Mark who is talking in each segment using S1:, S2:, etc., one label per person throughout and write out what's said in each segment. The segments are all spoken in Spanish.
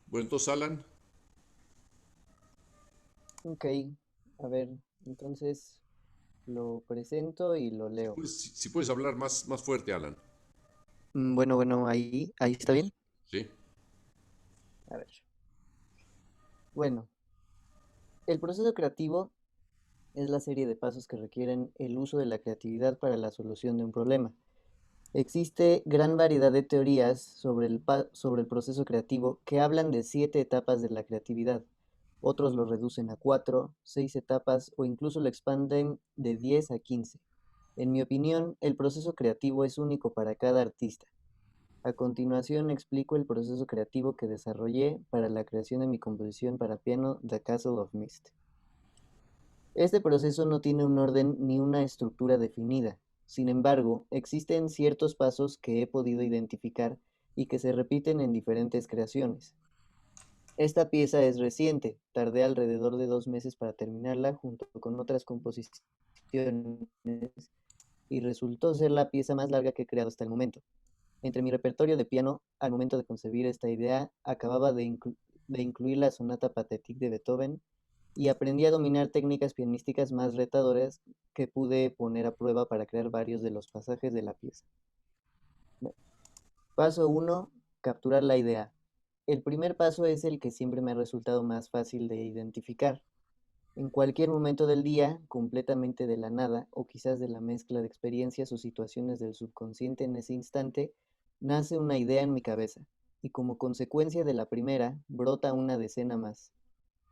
S1: Bueno, entonces, Alan,
S2: Ok, a ver, entonces lo presento y lo leo.
S1: si puedes hablar más fuerte, Alan.
S2: Bueno, ahí está
S1: Eso.
S2: bien.
S1: Sí.
S2: A ver, bueno, el proceso creativo es la serie de pasos que requieren el uso de la creatividad para la solución de un problema. Existe gran variedad de teorías sobre el proceso creativo que hablan de 7 etapas de la creatividad. Otros lo reducen a 4, 6 etapas o incluso lo expanden de 10 a 15. En mi opinión, el proceso creativo es único para cada artista. A continuación explico el proceso creativo que desarrollé para la creación de mi composición para piano The Castle of Mist. Este proceso no tiene un orden ni una estructura definida. Sin embargo, existen ciertos pasos que he podido identificar y que se repiten en diferentes creaciones. Esta pieza es reciente, tardé alrededor de 2 meses para terminarla junto con otras composiciones y resultó ser la pieza más larga que he creado hasta el momento. Entre mi repertorio de piano, al momento de concebir esta idea, acababa de incluir la sonata Pathetique de Beethoven y aprendí a dominar técnicas pianísticas más retadoras que pude poner a prueba para crear varios de los pasajes de la pieza. Paso uno: capturar la idea. El primer paso es el que siempre me ha resultado más fácil de identificar. En cualquier momento del día, completamente de la nada, o quizás de la mezcla de experiencias o situaciones del subconsciente en ese instante, nace una idea en mi cabeza, y como consecuencia de la primera, brota una decena más.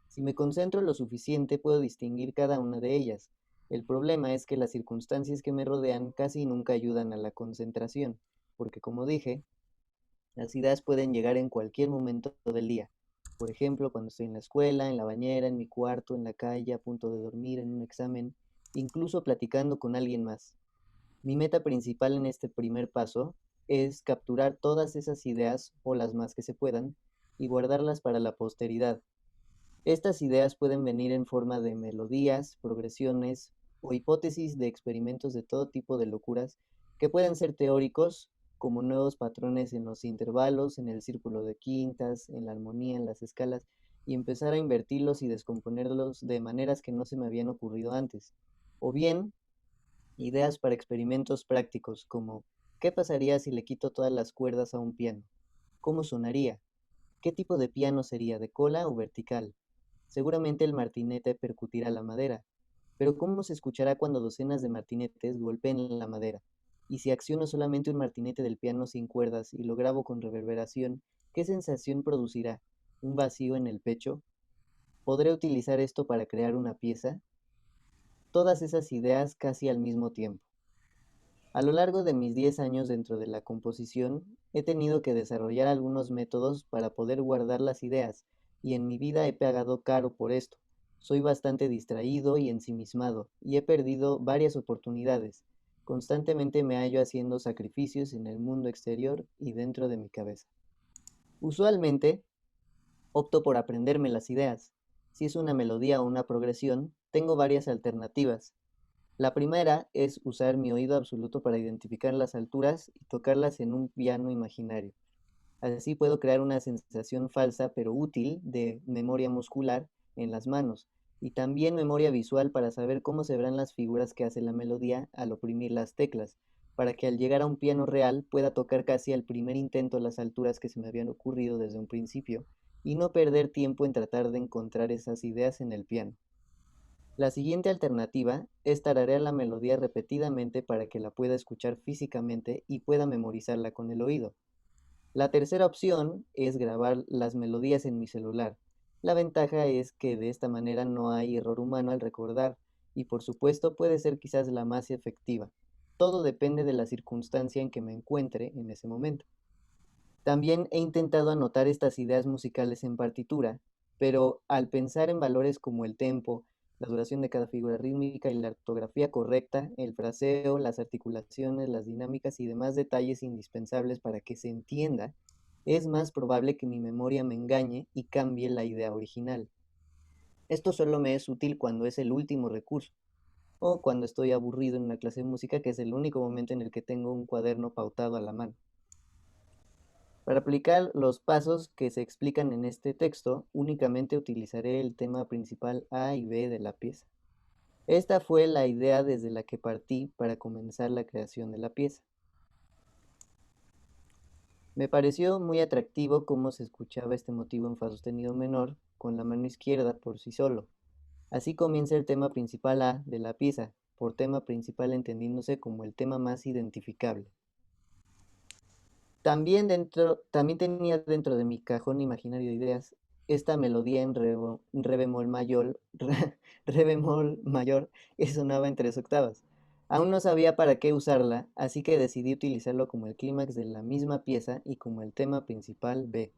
S2: Si me concentro lo suficiente, puedo distinguir cada una de ellas. El problema es que las circunstancias que me rodean casi nunca ayudan a la concentración, porque como dije, las ideas pueden llegar en cualquier momento del día. Por ejemplo, cuando estoy en la escuela, en la bañera, en mi cuarto, en la calle, a punto de dormir, en un examen, incluso platicando con alguien más. Mi meta principal en este primer paso es capturar todas esas ideas o las más que se puedan y guardarlas para la posteridad. Estas ideas pueden venir en forma de melodías, progresiones o hipótesis de experimentos de todo tipo de locuras que pueden ser teóricos, como nuevos patrones en los intervalos, en el círculo de quintas, en la armonía, en las escalas, y empezar a invertirlos y descomponerlos de maneras que no se me habían ocurrido antes. O bien, ideas para experimentos prácticos, como ¿qué pasaría si le quito todas las cuerdas a un piano? ¿Cómo sonaría? ¿Qué tipo de piano sería, de cola o vertical? Seguramente el martinete percutirá la madera, pero ¿cómo se escuchará cuando docenas de martinetes golpeen la madera? Y si acciono solamente un martinete del piano sin cuerdas y lo grabo con reverberación, ¿qué sensación producirá? ¿Un vacío en el pecho? ¿Podré utilizar esto para crear una pieza? Todas esas ideas casi al mismo tiempo. A lo largo de mis 10 años dentro de la composición, he tenido que desarrollar algunos métodos para poder guardar las ideas, y en mi vida he pagado caro por esto. Soy bastante distraído y ensimismado, y he perdido varias oportunidades. Constantemente me hallo haciendo sacrificios en el mundo exterior y dentro de mi cabeza. Usualmente, opto por aprenderme las ideas. Si es una melodía o una progresión, tengo varias alternativas. La primera es usar mi oído absoluto para identificar las alturas y tocarlas en un piano imaginario. Así puedo crear una sensación falsa pero útil de memoria muscular en las manos y también memoria visual para saber cómo se verán las figuras que hace la melodía al oprimir las teclas, para que al llegar a un piano real pueda tocar casi al primer intento las alturas que se me habían ocurrido desde un principio y no perder tiempo en tratar de encontrar esas ideas en el piano. La siguiente alternativa es tararear la melodía repetidamente para que la pueda escuchar físicamente y pueda memorizarla con el oído. La tercera opción es grabar las melodías en mi celular. La ventaja es que de esta manera no hay error humano al recordar y por supuesto puede ser quizás la más efectiva. Todo depende de la circunstancia en que me encuentre en ese momento. También he intentado anotar estas ideas musicales en partitura, pero al pensar en valores como el tempo, la duración de cada figura rítmica y la ortografía correcta, el fraseo, las articulaciones, las dinámicas y demás detalles indispensables para que se entienda, es más probable que mi memoria me engañe y cambie la idea original. Esto solo me es útil cuando es el último recurso, o cuando estoy aburrido en una clase de música, que es el único momento en el que tengo un cuaderno pautado a la mano. Para aplicar los pasos que se explican en este texto, únicamente utilizaré el tema principal A y B de la pieza. Esta fue la idea desde la que partí para comenzar la creación de la pieza. Me pareció muy atractivo cómo se escuchaba este motivo en fa sostenido menor con la mano izquierda por sí solo. Así comienza el tema principal A de la pieza, por tema principal entendiéndose como el tema más identificable. También tenía dentro de mi cajón imaginario de ideas esta melodía en re bemol mayor, re bemol mayor que sonaba en 3 octavas. Aún no sabía para qué usarla, así que decidí utilizarlo como el clímax de la misma pieza y como el tema principal B.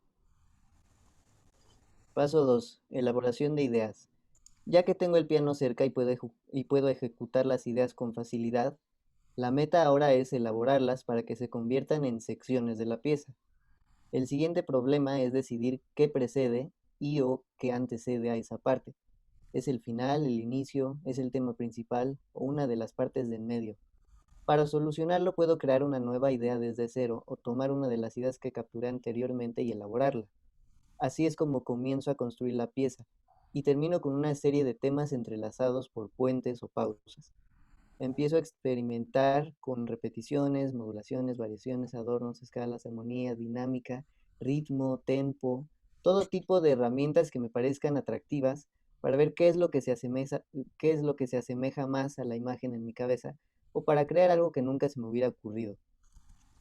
S2: Paso 2. Elaboración de ideas. Ya que tengo el piano cerca y puedo ejecutar las ideas con facilidad, la meta ahora es elaborarlas para que se conviertan en secciones de la pieza. El siguiente problema es decidir qué precede y o qué antecede a esa parte. ¿Es el final, el inicio, es el tema principal o una de las partes del medio? Para solucionarlo puedo crear una nueva idea desde cero o tomar una de las ideas que capturé anteriormente y elaborarla. Así es como comienzo a construir la pieza y termino con una serie de temas entrelazados por puentes o pausas. Empiezo a experimentar con repeticiones, modulaciones, variaciones, adornos, escalas, armonía, dinámica, ritmo, tempo, todo tipo de herramientas que me parezcan atractivas para ver qué es lo que se asemeja más a la imagen en mi cabeza o para crear algo que nunca se me hubiera ocurrido.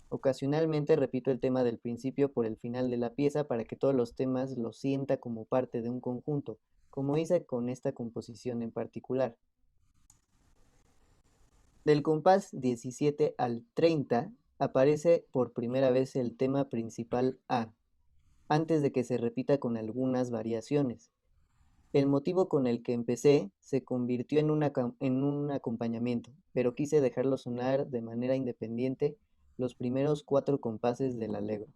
S2: Ocasionalmente repito el tema del principio por el final de la pieza para que todos los temas los sienta como parte de un conjunto, como hice con esta composición en particular. Del compás 17 al 30 aparece por primera vez el tema principal A, antes de que se repita con algunas variaciones. El motivo con el que empecé se convirtió en un acompañamiento, pero quise dejarlo sonar de manera independiente los primeros 4 compases del allegro.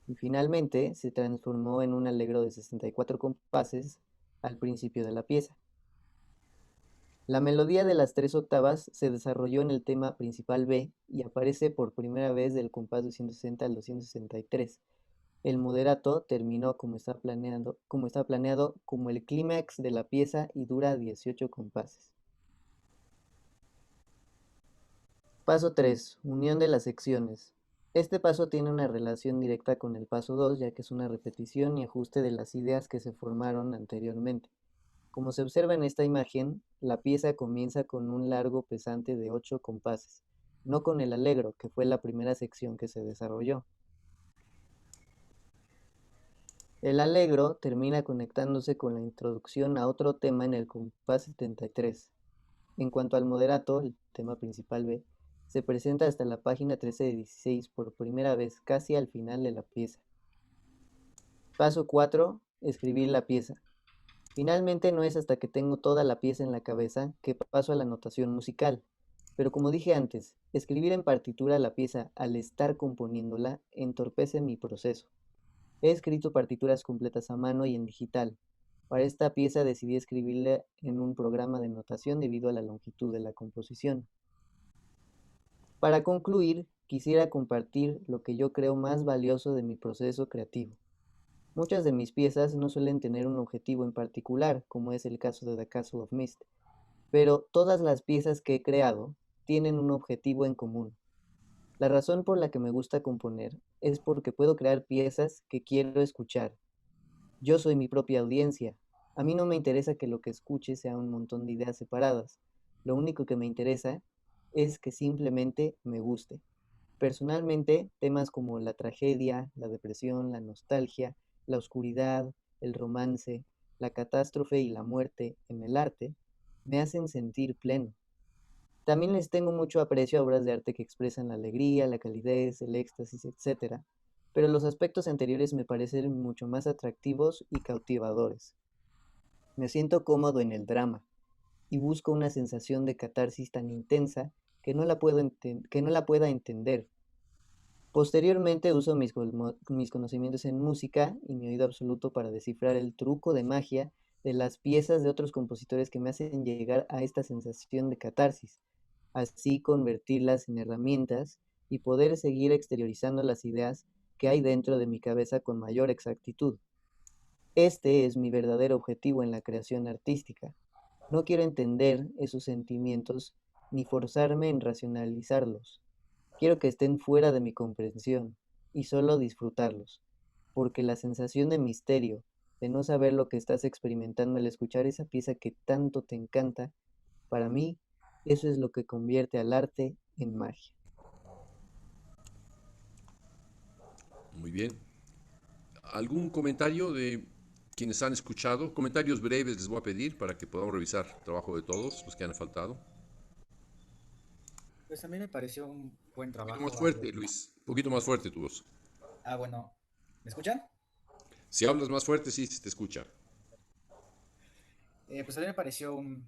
S2: Y finalmente se transformó en un allegro de 64 compases al principio de la pieza. La melodía de las 3 octavas se desarrolló en el tema principal B y aparece por primera vez del compás 260 al 263. El moderato terminó como está planeado como el clímax de la pieza y dura 18 compases. Paso 3. Unión de las secciones. Este paso tiene una relación directa con el paso 2, ya que es una repetición y ajuste de las ideas que se formaron anteriormente. Como se observa en esta imagen, la pieza comienza con un largo pesante de 8 compases, no con el allegro, que fue la primera sección que se desarrolló. El allegro termina conectándose con la introducción a otro tema en el compás 73. En cuanto al moderato, el tema principal B, se presenta hasta la página 13 de 16 por primera vez casi al final de la pieza. Paso 4. Escribir la pieza. Finalmente no es hasta que tengo toda la pieza en la cabeza que paso a la notación musical. Pero como dije antes, escribir en partitura la pieza al estar componiéndola entorpece mi proceso. He escrito partituras completas a mano y en digital. Para esta pieza decidí escribirla en un programa de notación debido a la longitud de la composición. Para concluir, quisiera compartir lo que yo creo más valioso de mi proceso creativo. Muchas de mis piezas no suelen tener un objetivo en particular, como es el caso de The Castle of Mist, pero todas las piezas que he creado tienen un objetivo en común. La razón por la que me gusta componer es porque puedo crear piezas que quiero escuchar. Yo soy mi propia audiencia. A mí no me interesa que lo que escuche sea un montón de ideas separadas. Lo único que me interesa es que simplemente me guste. Personalmente, temas como la tragedia, la depresión, la nostalgia, la oscuridad, el romance, la catástrofe y la muerte en el arte me hacen sentir pleno. También les tengo mucho aprecio a obras de arte que expresan la alegría, la calidez, el éxtasis, etcétera, pero los aspectos anteriores me parecen mucho más atractivos y cautivadores. Me siento cómodo en el drama y busco una sensación de catarsis tan intensa que no la pueda entender. Posteriormente uso mis conocimientos en música y mi oído absoluto para descifrar el truco de magia de las piezas de otros compositores que me hacen llegar a esta sensación de catarsis, así convertirlas en herramientas y poder seguir exteriorizando las ideas que hay dentro de mi cabeza con mayor exactitud. Este es mi verdadero objetivo en la creación artística. No quiero entender esos sentimientos ni forzarme en racionalizarlos. Quiero que estén fuera de mi comprensión y solo disfrutarlos, porque la sensación de misterio, de no saber lo que estás experimentando al escuchar esa pieza que tanto te encanta, para mí, eso es lo que convierte al arte en magia.
S1: Muy bien. ¿Algún comentario de quienes han escuchado? Comentarios breves les voy a pedir para que podamos revisar el trabajo de todos los que han faltado.
S3: Pues a mí me pareció un buen
S1: Un poquito más
S3: trabajo.
S1: fuerte, Luis. Un poquito más fuerte tu voz.
S3: Bueno, ¿me escuchan?
S1: Si hablas más fuerte, sí, se te escucha.
S3: Pues a mí me pareció un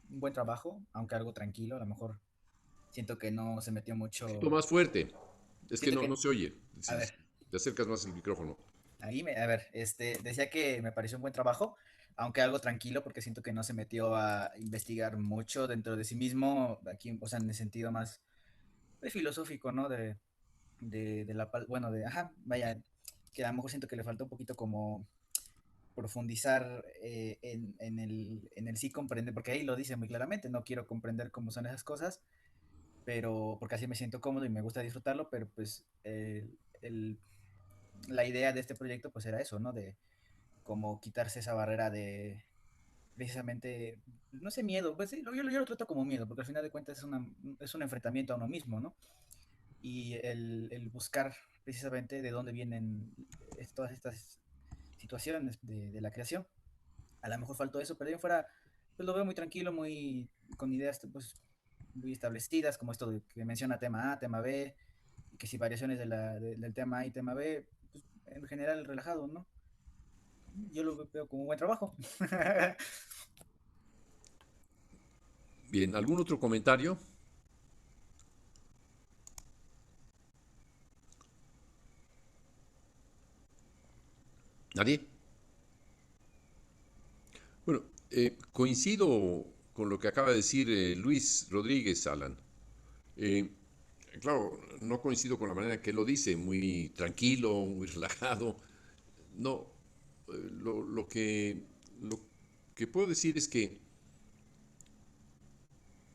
S3: buen trabajo, aunque algo tranquilo. A lo mejor siento que no se metió
S1: Un poquito
S3: mucho.
S1: más fuerte. Es que
S3: Siento
S1: no
S3: que,
S1: se oye.
S3: a
S1: Si
S3: ver,
S1: te acercas más el micrófono.
S3: a ver, decía que me pareció un buen trabajo, aunque algo tranquilo, porque siento que no se metió a investigar mucho dentro de sí mismo, aquí, o sea, en el sentido más filosófico, ¿no? Bueno, ajá, vaya, que a lo mejor siento que le falta un poquito como profundizar en el sí comprender, porque ahí lo dice muy claramente, no quiero comprender cómo son esas cosas, pero porque así me siento cómodo y me gusta disfrutarlo, pero pues la idea de este proyecto pues era eso, ¿no? De como quitarse esa barrera de precisamente, no sé, miedo, pues sí, yo lo trato como miedo, porque al final de cuentas es un enfrentamiento a uno mismo, ¿no? Y el buscar precisamente de dónde vienen todas estas situaciones de la creación. A lo mejor faltó eso, pero de ahí en fuera, pues lo veo muy tranquilo, muy con ideas pues muy establecidas, como esto de que menciona tema A, tema B, y que si variaciones del tema A y tema B, pues en general relajado, ¿no? Yo lo veo como un buen trabajo.
S1: Bien, ¿algún otro comentario? ¿Nadie? Bueno, coincido con lo que acaba de decir Luis Rodríguez, Alan. Eh, claro, no coincido con la manera en que lo dice, muy tranquilo, muy relajado. No, lo que puedo decir es que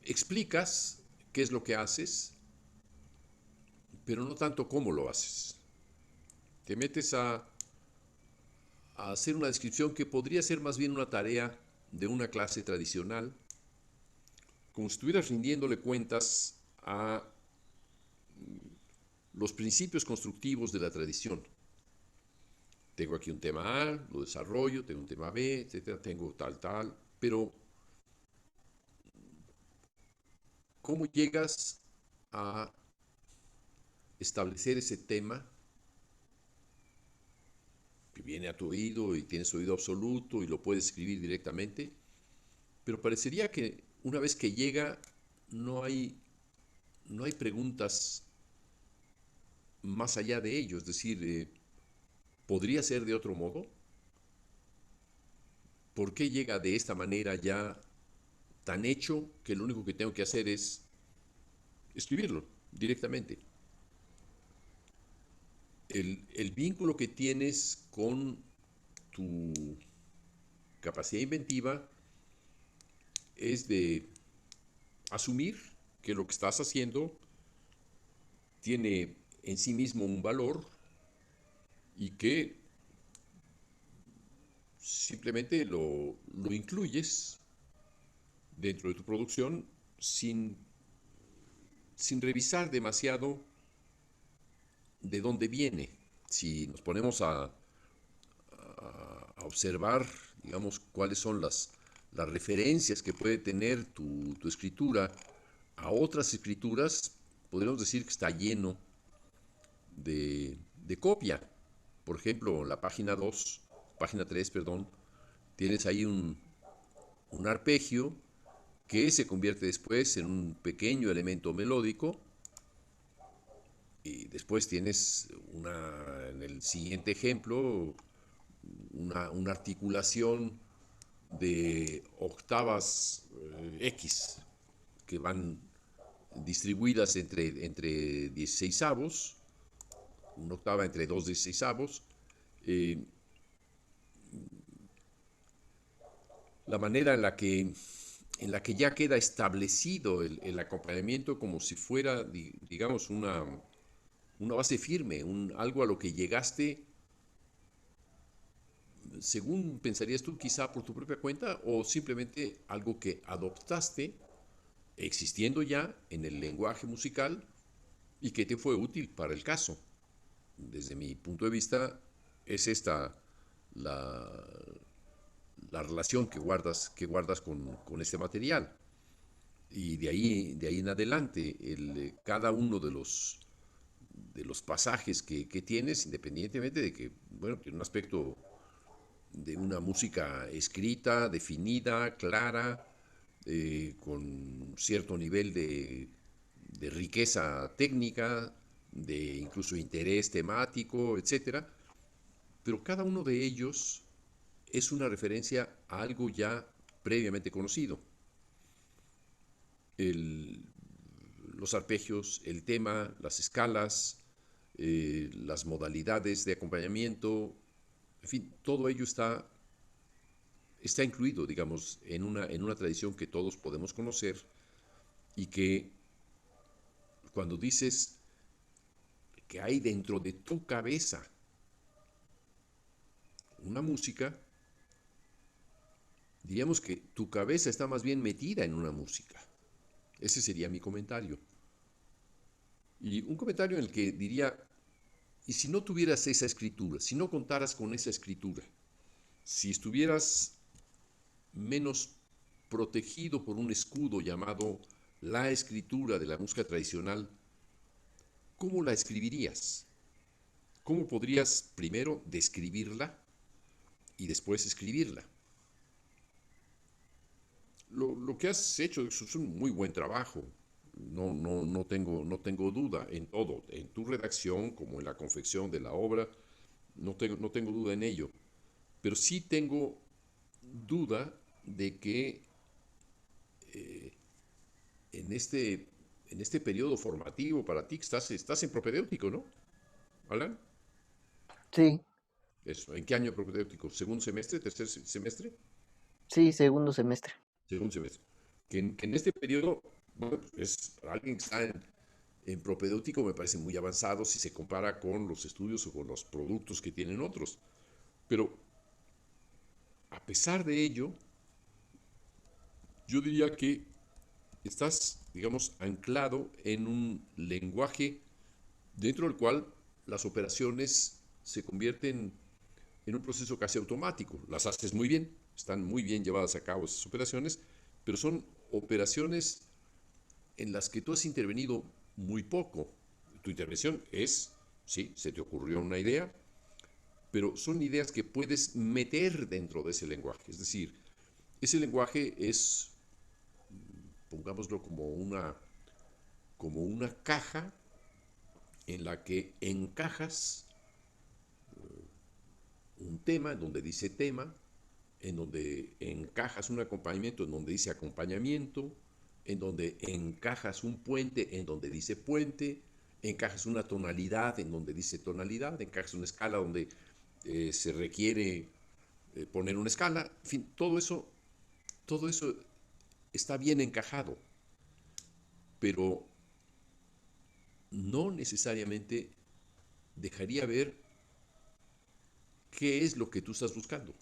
S1: explicas qué es lo que haces, pero no tanto cómo lo haces. Te metes a hacer una descripción que podría ser más bien una tarea de una clase tradicional, como si estuvieras rindiéndole cuentas a los principios constructivos de la tradición. Tengo aquí un tema A, lo desarrollo, tengo un tema B, etcétera, tengo tal, pero ¿cómo llegas a establecer ese tema que viene a tu oído y tienes oído absoluto y lo puedes escribir directamente? Pero parecería que una vez que llega no hay, no hay preguntas más allá de ello, es decir, ¿podría ser de otro modo? ¿Por qué llega de esta manera ya tan hecho que lo único que tengo que hacer es escribirlo directamente? El vínculo que tienes con tu capacidad inventiva es de asumir que lo que estás haciendo tiene en sí mismo un valor y que simplemente lo incluyes dentro de tu producción sin, sin revisar demasiado de dónde viene. Si nos ponemos a observar, digamos, cuáles son las referencias que puede tener tu escritura a otras escrituras, podríamos decir que está lleno de copia. Por ejemplo, la página 3 perdón, tienes ahí un arpegio que se convierte después en un pequeño elemento melódico y después tienes en el siguiente ejemplo una articulación de octavas X que van distribuidas entre 16avos, una octava entre dos 16avos. La manera en la que ya queda establecido el acompañamiento como si fuera, digamos, una base firme, algo a lo que llegaste, según pensarías tú, quizá por tu propia cuenta, o simplemente algo que adoptaste existiendo ya en el lenguaje musical y que te fue útil para el caso. Desde mi punto de vista, es esta la, la relación que guardas con este material. Y de ahí en adelante, cada uno de los pasajes que tienes, independientemente de que, bueno, tiene un aspecto de una música escrita, definida, clara, con cierto nivel de riqueza técnica, de incluso interés temático, etcétera, pero cada uno de ellos es una referencia a algo ya previamente conocido. El, los arpegios, el tema, las escalas, las modalidades de acompañamiento, en fin, todo ello está incluido, digamos, en una tradición que todos podemos conocer y que cuando dices que hay dentro de tu cabeza una música, diríamos que tu cabeza está más bien metida en una música. Ese sería mi comentario. Y un comentario en el que diría, y si no tuvieras esa escritura, si no contaras con esa escritura, si estuvieras menos protegido por un escudo llamado la escritura de la música tradicional, ¿cómo la escribirías? ¿Cómo podrías primero describirla y después escribirla? Lo que has hecho es un muy buen trabajo. No tengo duda en todo, en tu redacción como en la confección de la obra, no tengo duda en ello. Pero sí tengo duda de que en en este periodo formativo para ti estás en propedéutico, ¿no, Alan?
S2: Sí,
S1: Eso. ¿En qué año propedéutico? ¿Segundo semestre? ¿Tercer semestre?
S2: sí, segundo semestre.
S1: Segundo semestre. Que en este periodo, bueno, es alguien que está en propedéutico me parece muy avanzado si se compara con los estudios o con los productos que tienen otros. Pero a pesar de ello, yo diría que estás, digamos, anclado en un lenguaje dentro del cual las operaciones se convierten en un proceso casi automático. Las haces muy bien, están muy bien llevadas a cabo esas operaciones, pero son operaciones en las que tú has intervenido muy poco. Tu intervención es, sí, se te ocurrió una idea, pero son ideas que puedes meter dentro de ese lenguaje. Es decir, ese lenguaje es, pongámoslo como una caja en la que encajas un tema, en donde dice tema, en donde encajas un acompañamiento, en donde dice acompañamiento, en donde encajas un puente, en donde dice puente, encajas una tonalidad, en donde dice tonalidad, encajas una escala donde se requiere poner una escala, en fin, todo eso está bien encajado, pero no necesariamente dejaría ver qué es lo que tú estás buscando.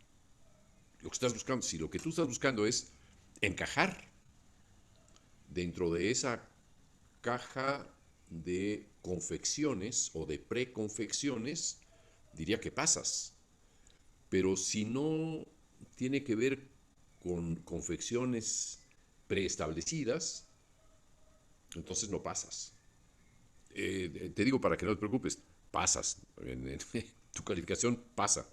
S1: Lo que estás buscando, si lo que tú estás buscando es encajar dentro de esa caja de confecciones o de preconfecciones, diría que pasas. Pero si no tiene que ver con confecciones preestablecidas, entonces no pasas. Te digo para que no te preocupes, pasas. Tu calificación pasa.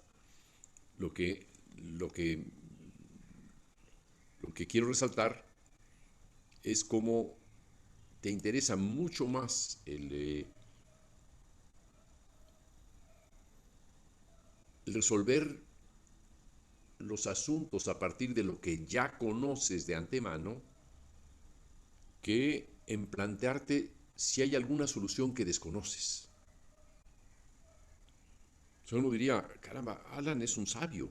S1: Lo que, lo que, lo que quiero resaltar es cómo te interesa mucho más el resolver los asuntos a partir de lo que ya conoces de antemano que en plantearte si hay alguna solución que desconoces. O sea, uno diría, caramba, Alan es un sabio.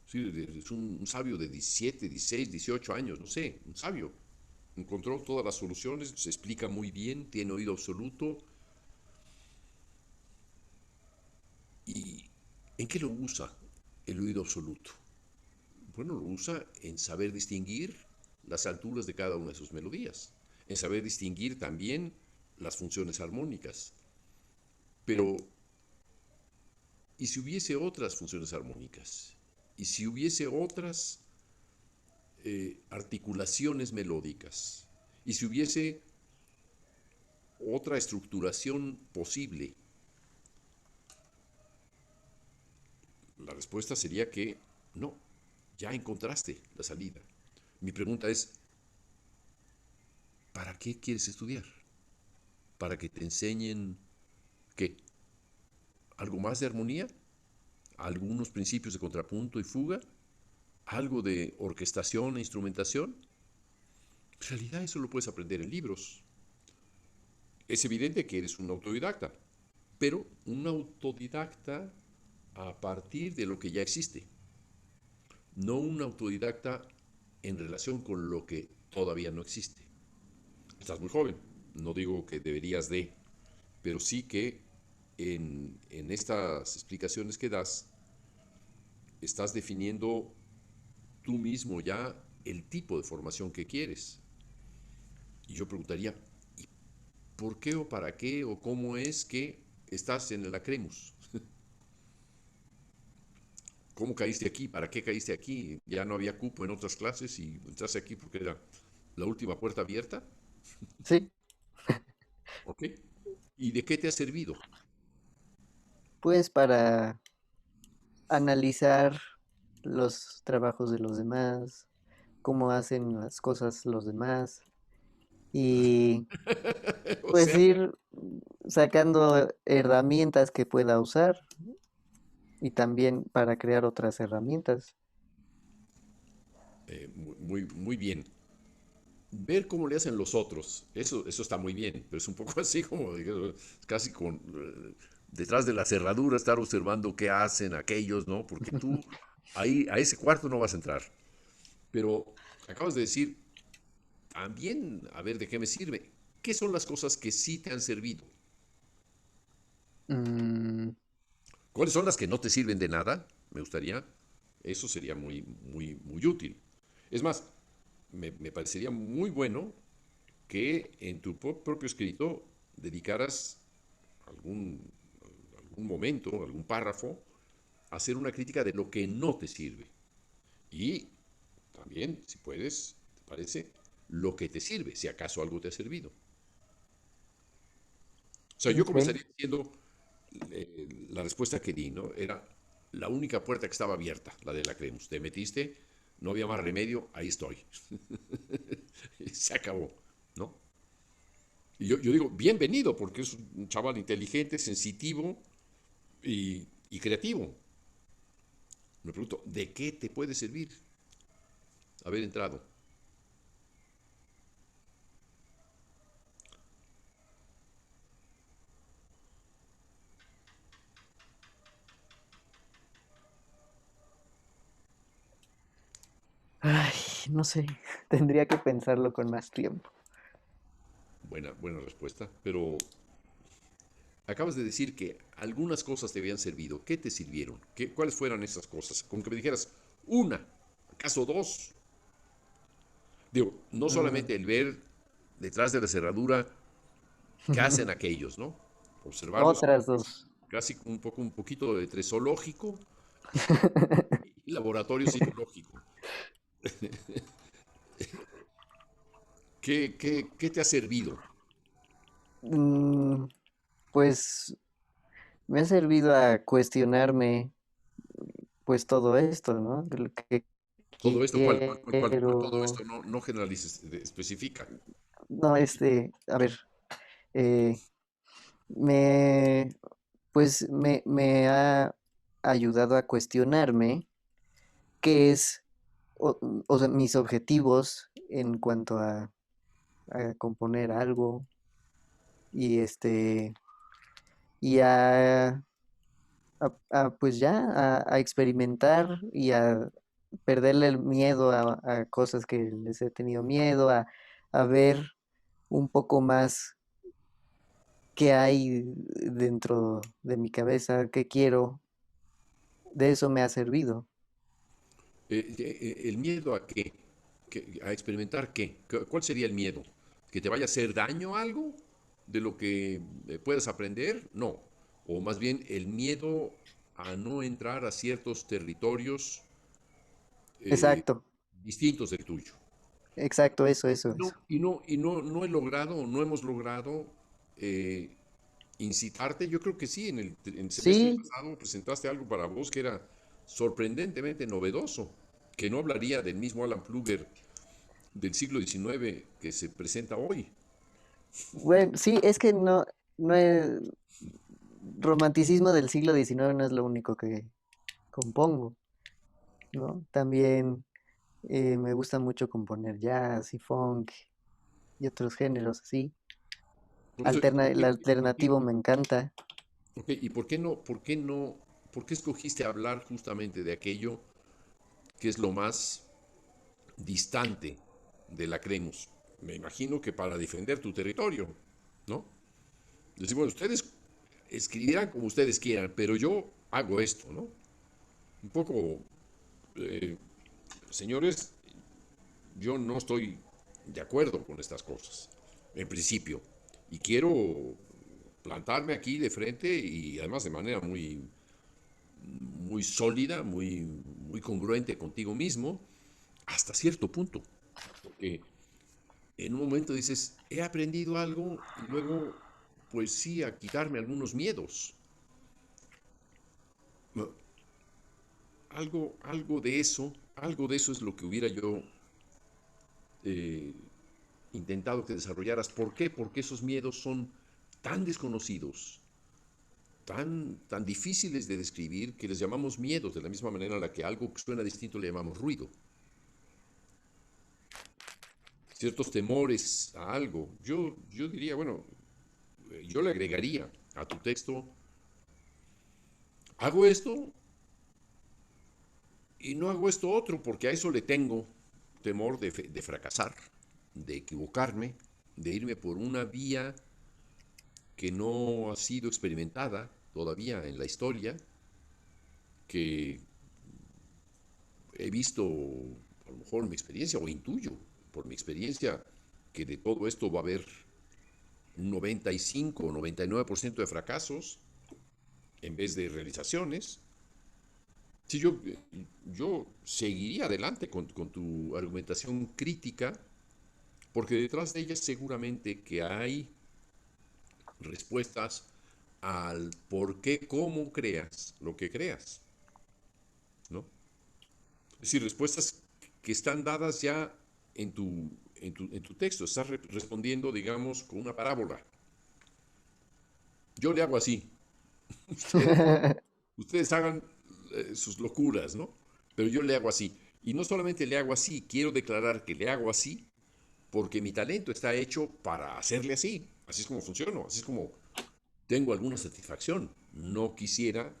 S1: Sí, es un sabio de 17, 16, 18 años, no sé, un sabio. Encontró todas las soluciones, se explica muy bien, tiene oído absoluto. ¿Y en qué lo usa el oído absoluto? Bueno, lo usa en saber distinguir las alturas de cada una de sus melodías, en saber distinguir también las funciones armónicas. Pero, ¿y si hubiese otras funciones armónicas? ¿Y si hubiese otras articulaciones melódicas? ¿Y si hubiese otra estructuración posible? La respuesta sería que no, ya encontraste la salida. Mi pregunta es, ¿para qué quieres estudiar? ¿Para que te enseñen qué? ¿Algo más de armonía? ¿Algunos principios de contrapunto y fuga? ¿Algo de orquestación e instrumentación? En realidad eso lo puedes aprender en libros. Es evidente que eres un autodidacta, pero un autodidacta a partir de lo que ya existe, no un autodidacta en relación con lo que todavía no existe. Estás muy joven, no digo que deberías de, pero sí que en estas explicaciones que das, estás definiendo tú mismo ya el tipo de formación que quieres. Y yo preguntaría, ¿y por qué o para qué o cómo es que estás en el Acremus? ¿Cómo caíste aquí? ¿Para qué caíste aquí? Ya no había cupo en otras clases y entraste aquí porque era la última puerta abierta.
S2: Sí,
S1: ¿Ok? ¿Y de qué te ha servido?
S2: pues para analizar los trabajos de los demás, cómo hacen las cosas los demás y
S1: O
S2: pues
S1: sea,
S2: ir sacando herramientas que pueda usar y también para crear otras herramientas.
S1: muy bien. Ver cómo le hacen los otros, eso está muy bien, pero es un poco así como casi con detrás de la cerradura estar observando qué hacen aquellos, ¿no? Porque tú ahí a ese cuarto no vas a entrar. Pero acabas de decir, también, a ver, ¿de qué me sirve? ¿Qué son las cosas que sí te han servido?
S2: Mm,
S1: ¿Cuáles son las que no te sirven de nada? Me gustaría. Eso sería muy útil. Es más, me parecería muy bueno que en tu propio escrito dedicaras algún, algún momento, algún párrafo, a hacer una crítica de lo que no te sirve. Y también, si puedes, ¿te parece? Lo que te sirve, si acaso algo te ha servido. O sea, yo
S2: ok,
S1: comenzaría diciendo la respuesta que di, ¿no? Era la única puerta que estaba abierta, la de la Cremus. Te metiste, no había más remedio, ahí estoy. Y se acabó, ¿no? Y yo digo, bienvenido, porque es un chaval inteligente, sensitivo y creativo. Me pregunto, ¿de qué te puede servir haber entrado?
S2: ay, no sé, tendría que pensarlo con más tiempo.
S1: Buena respuesta, pero acabas de decir que algunas cosas te habían servido. ¿Qué te sirvieron? ¿Cuáles fueron esas cosas? Con que me dijeras una, acaso dos. Digo, no
S2: Mm,
S1: solamente el ver detrás de la cerradura qué hacen aquellos, ¿no? Observarlos
S2: otras dos.
S1: casi un poquito de tresológico y laboratorio psicológico. ¿Qué te ha servido?
S2: Mm, pues me ha servido a cuestionarme pues todo esto, ¿no? De lo que
S1: Todo esto, ¿cuál todo
S2: quiero.
S1: esto? No, no generalices, especifica.
S2: No, a ver, eh, me, pues me ha ayudado a cuestionarme qué es, o sea, mis objetivos en cuanto a, a componer algo y y pues ya a experimentar y a perderle el miedo a cosas que les he tenido miedo, a ver un poco más qué hay dentro de mi cabeza, qué quiero. De eso me ha servido.
S1: ¿El miedo a qué? ¿A experimentar qué? ¿Cuál sería el miedo? ¿Que te vaya a hacer daño algo de lo que puedas aprender? No. O más bien el miedo a no entrar a ciertos territorios eh,
S2: Exacto,
S1: distintos del tuyo.
S2: exacto, eso,
S1: No,
S2: eso.
S1: no he logrado, no hemos logrado eh, incitarte. Yo creo que sí, en el semestre
S2: Sí,
S1: pasado presentaste algo para vos que era sorprendentemente novedoso, que no hablaría del mismo Alan Pluger del siglo XIX que se presenta hoy.
S2: bueno, sí, es que no es, romanticismo del siglo XIX no es lo único que compongo, ¿no? También me gusta mucho componer jazz y funk y otros géneros así.
S1: Por eso, ¿y
S2: El alternativo me encanta.
S1: ¿y por qué escogiste hablar justamente de aquello que es lo más distante de la Cremus? Me imagino que para defender tu territorio, ¿no? Decir, bueno, ustedes escribirán como ustedes quieran, pero yo hago esto, ¿no? Un poco, eh, señores, yo no estoy de acuerdo con estas cosas, en principio, y quiero plantarme aquí de frente y además de manera muy sólida, muy congruente contigo mismo, hasta cierto punto. Porque en un momento dices, he aprendido algo y luego, pues sí, a quitarme algunos miedos. No, algo de eso es lo que hubiera yo eh, intentado que desarrollaras. ¿Por qué? Porque esos miedos son tan desconocidos, tan difíciles de describir, que les llamamos miedos, de la misma manera en la que algo que suena distinto le llamamos ruido. Ciertos temores a algo. Yo diría, bueno, yo le agregaría a tu texto, hago esto y no hago esto otro, porque a eso le tengo temor de fracasar, de equivocarme, de irme por una vía que no ha sido experimentada todavía en la historia, que he visto, a lo mejor en mi experiencia, o intuyo por mi experiencia, que de todo esto va a haber un 95 o 99% de fracasos en vez de realizaciones. Sí, yo seguiría adelante con tu argumentación crítica, porque detrás de ella seguramente que hay respuestas al por qué, cómo creas lo que creas, ¿no? Es decir, respuestas que están dadas ya en tu texto. Estás respondiendo, digamos, con una parábola. Yo le hago así. Ustedes, ustedes hagan sus locuras, ¿no? Pero yo le hago así. Y no solamente le hago así, quiero declarar que le hago así porque mi talento está hecho para hacerle así. Así es como funciono, así es como tengo alguna satisfacción. No quisiera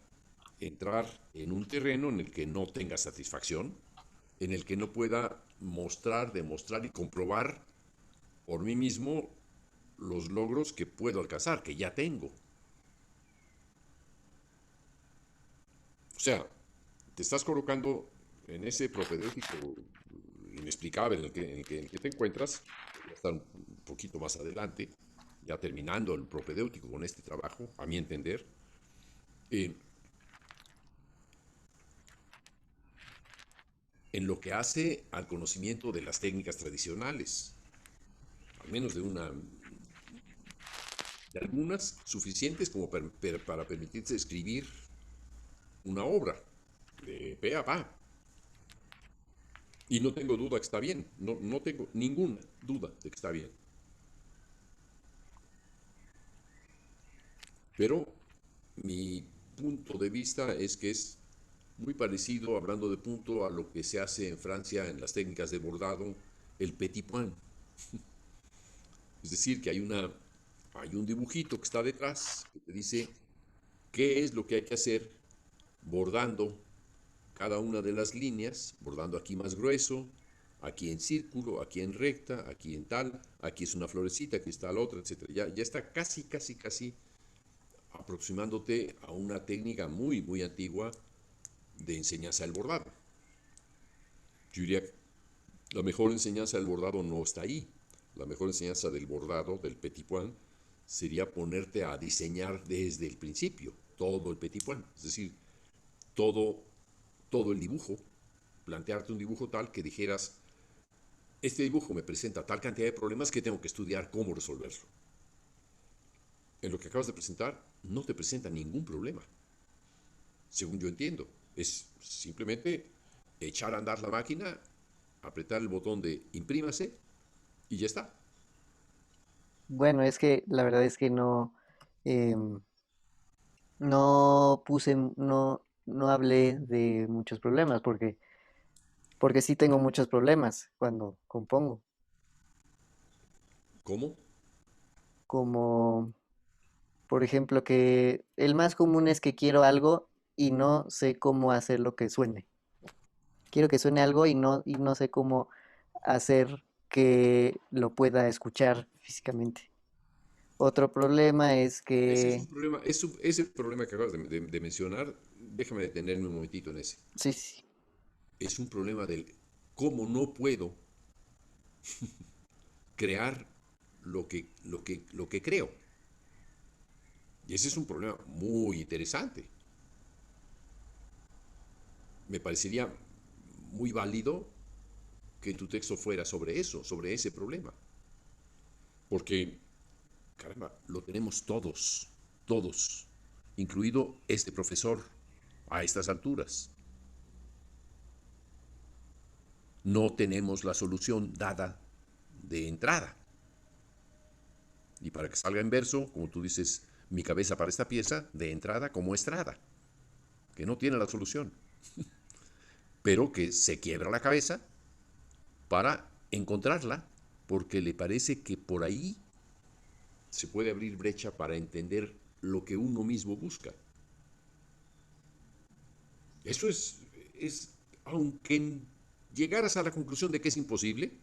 S1: entrar en un terreno en el que no tenga satisfacción, en el que no pueda mostrar, demostrar y comprobar por mí mismo los logros que puedo alcanzar, que ya tengo. O sea, te estás colocando en ese propedéutico inexplicable en el que te encuentras, voy a estar un poquito más adelante, ya terminando el propedéutico con este trabajo, a mi entender, eh, en lo que hace al conocimiento de las técnicas tradicionales, al menos de algunas suficientes como para permitirse escribir una obra de pe a pa. Y no tengo duda que está bien, no tengo ninguna duda de que está bien. Pero mi punto de vista es que es muy parecido, hablando de punto, a lo que se hace en Francia en las técnicas de bordado, el petit point. Es decir, que hay un dibujito que está detrás que te dice qué es lo que hay que hacer bordando cada una de las líneas, bordando aquí más grueso, aquí en círculo, aquí en recta, aquí en tal, aquí es una florecita, aquí está la otra, etcétera. Ya está casi aproximándote a una técnica muy antigua de enseñanza del bordado. Yo diría que la mejor enseñanza del bordado no está ahí. La mejor enseñanza del bordado, del petit point, sería ponerte a diseñar desde el principio todo el petit point. Es decir, todo, todo el dibujo, plantearte un dibujo tal que dijeras, este dibujo me presenta tal cantidad de problemas que tengo que estudiar cómo resolverlo. En lo que acabas de presentar, no te presenta ningún problema, según yo entiendo. Es simplemente echar a andar la máquina, apretar el botón de imprímase y ya está.
S2: Bueno, es que la verdad es que em, no puse, no hablé de muchos problemas, porque sí tengo muchos problemas cuando compongo,
S1: ¿Cómo?
S2: como por ejemplo que el más común es que quiero algo y no sé cómo hacer lo que suene. Quiero que suene algo y no sé cómo hacer que lo pueda escuchar físicamente. Otro problema es
S1: Ese es un
S2: que,
S1: problema, ese problema que acabas de mencionar, déjame detenerme un momentito en ese.
S2: sí, sí,
S1: Es un problema del cómo no puedo crear lo que creo. Y ese es un problema muy interesante. Me parecería muy válido que tu texto fuera sobre eso, sobre ese problema. Porque, caramba, lo tenemos todos, incluido este profesor a estas alturas. No tenemos la solución dada de entrada. Y para que salga en verso, como tú dices, mi cabeza para esta pieza, de entrada como estrada, que no tiene la solución, pero que se quiebra la cabeza para encontrarla, porque le parece que por ahí se puede abrir brecha para entender lo que uno mismo busca. Eso es aunque llegaras a la conclusión de que es imposible,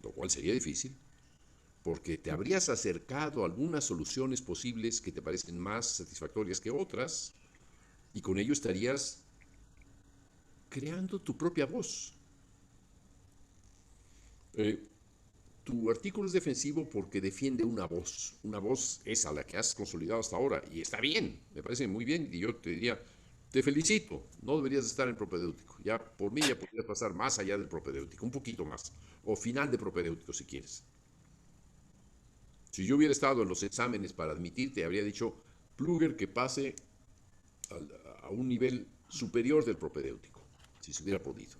S1: lo cual sería difícil, porque te habrías acercado a algunas soluciones posibles que te parecen más satisfactorias que otras, y con ello estarías creando tu propia voz. Eh, Tu artículo es defensivo porque defiende una voz esa, la que has consolidado hasta ahora, y está bien, me parece muy bien, y yo te diría, te felicito, no deberías estar en propedéutico, ya por mí ya podrías pasar más allá del propedéutico, un poquito más, o final de propedéutico si quieres. Si yo hubiera estado en los exámenes para admitirte, habría dicho, Pluger que pase a un nivel superior del propedéutico, si se hubiera podido.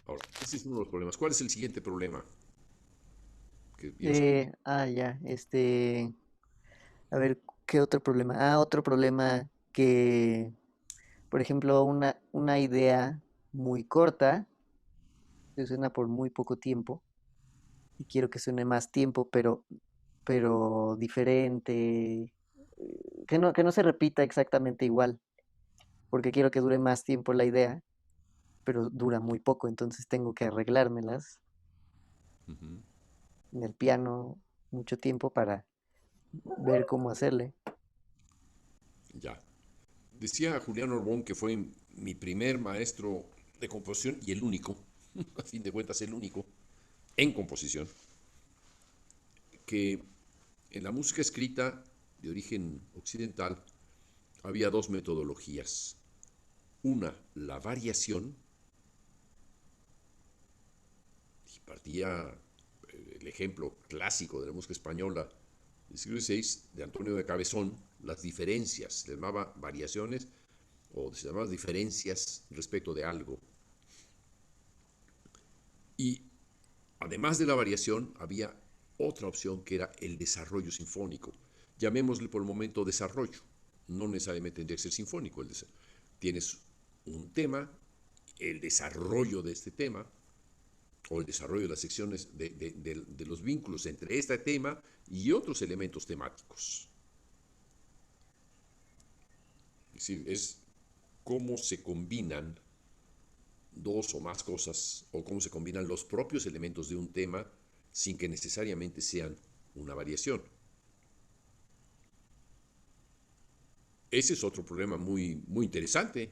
S1: Ahora, ese es uno de los problemas. ¿Cuál es el siguiente problema? Que yo sé.
S2: ya, a ver, ¿qué otro problema? Otro problema que, por ejemplo, una idea muy corta, que suena por muy poco tiempo, y quiero que suene más tiempo, pero diferente, que no se repita exactamente igual, porque quiero que dure más tiempo la idea, pero dura muy poco, entonces tengo que arreglármelas
S1: Ujú.
S2: en el piano mucho tiempo para ver cómo hacerle.
S1: Ya. Decía Julián Orbón, que fue mi primer maestro de composición y el único, a fin de cuentas el único, en composición, que en la música escrita de origen occidental había dos metodologías. Una, la variación, y partía el ejemplo clásico de la música española del siglo XVI, de Antonio de Cabezón, las diferencias, se llamaba variaciones o se llamaba diferencias respecto de algo. Y además de la variación, había otra opción que era el desarrollo sinfónico. Llamémosle por el momento desarrollo. No necesariamente tendría que ser sinfónico. Tienes un tema, el desarrollo de este tema, o el desarrollo de las secciones de los vínculos entre este tema y otros elementos temáticos. Es decir, es cómo se combinan dos o más cosas, o cómo se combinan los propios elementos de un tema sin que necesariamente sean una variación. Ese es otro problema muy, muy interesante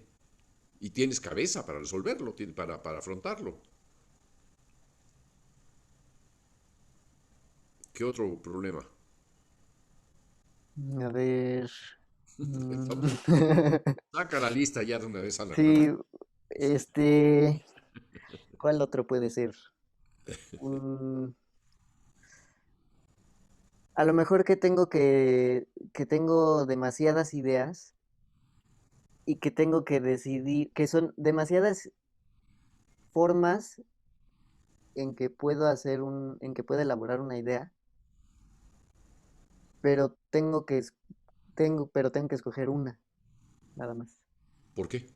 S1: y tienes cabeza para resolverlo, para afrontarlo. ¿Qué otro problema?
S2: A ver. mm,
S1: Saca la lista ya de una vez, Alan.
S2: Sí, este, ¿cuál otro puede ser? Mm, a lo mejor que tengo demasiadas ideas y que tengo que decidir, que son demasiadas formas en que en que puedo elaborar una idea, pero tengo que escoger una, nada más.
S1: ¿Por qué?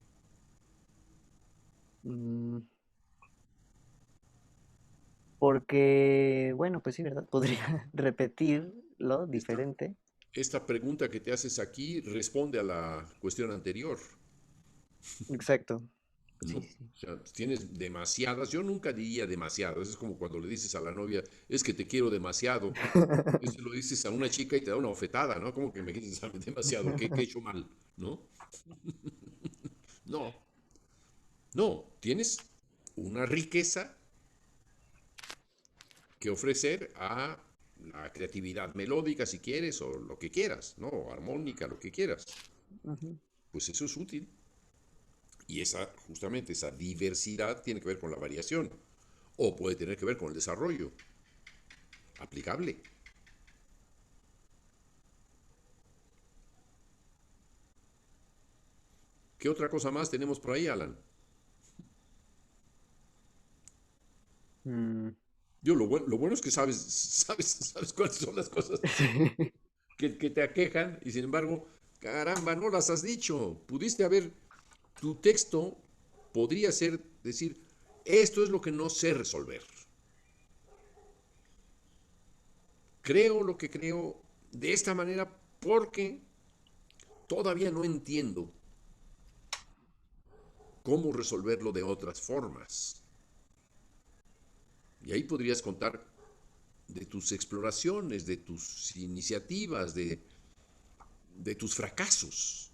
S2: Mm, Porque, bueno, pues sí, ¿verdad? Podría repetirlo
S1: Esta,
S2: diferente.
S1: esta pregunta que te haces aquí responde a la cuestión anterior,
S2: Exacto.
S1: ¿no?
S2: Sí,
S1: O
S2: sí.
S1: sea, tienes demasiadas, yo nunca diría demasiadas, es como cuando le dices a la novia, es que te quiero demasiado. Eso lo dices a una chica y te da una bofetada, ¿no? Como que me quieres demasiado, ¿qué he hecho mal? ¿No? No, no, tienes una riqueza que ofrecer a la creatividad melódica, si quieres, o lo que quieras, ¿no? O armónica, lo que quieras.
S2: Ujú.
S1: Pues eso es útil. Y justamente esa diversidad tiene que ver con la variación. O puede tener que ver con el desarrollo aplicable. ¿Qué otra cosa más tenemos por ahí, Alan?
S2: Mm,
S1: Lo bueno es que sabes cuáles son las cosas
S2: sí.
S1: que te aquejan y sin embargo, caramba, no las has dicho. Pudiste haber, tu texto podría ser decir, esto es lo que no sé resolver. Creo lo que creo de esta manera porque todavía no entiendo cómo resolverlo de otras formas. Y ahí podrías contar de tus exploraciones, de tus iniciativas, de tus fracasos.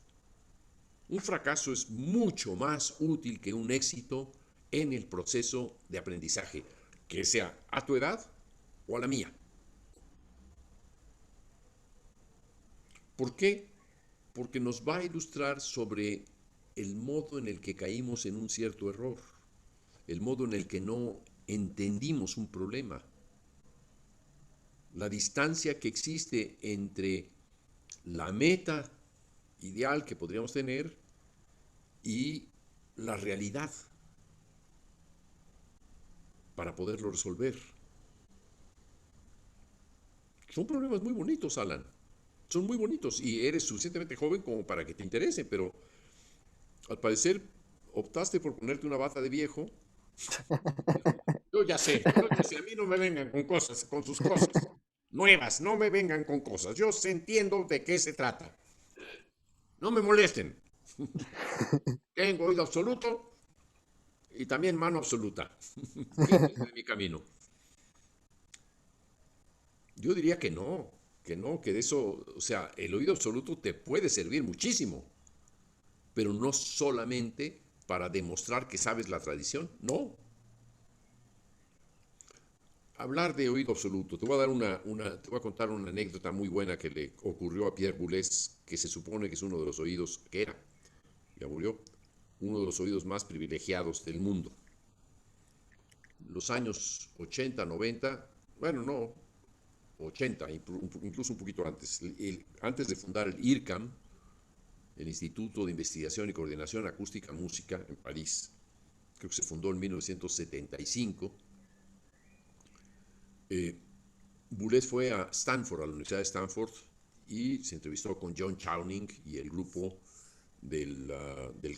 S1: Un fracaso es mucho más útil que un éxito en el proceso de aprendizaje, que sea a tu edad o a la mía. ¿Por qué? Porque nos va a ilustrar sobre el modo en el que caímos en un cierto error, el modo en el que no entendimos un problema, la distancia que existe entre la meta ideal que podríamos tener y la realidad para poderlo resolver. Son problemas muy bonitos, Alan. Son muy bonitos y eres suficientemente joven como para que te interese, pero al parecer optaste por ponerte una bata de viejo. Yo ya sé, a mí no me vengan con cosas, con sus cosas nuevas, no me vengan con cosas. Yo entiendo de qué se trata. No me molesten. Tengo oído absoluto y también mano absoluta. Quítense de mi camino. Yo diría que no, que de eso, o sea, el oído absoluto te puede servir muchísimo, pero no solamente para demostrar que sabes la tradición, no. Hablar de oído absoluto, te voy a dar te voy a contar una anécdota muy buena que le ocurrió a Pierre Boulez, que se supone que es uno de los oídos, que era, ya murió, uno de los oídos más privilegiados del mundo. Los años 80, 90, bueno, no, 80, incluso un poquito antes, antes de fundar el IRCAM, el Instituto de Investigación y Coordinación Acústica Música en París, creo que se fundó en 1975, Boulez fue a Stanford, a la Universidad de Stanford, y se entrevistó con John Chowning y el grupo del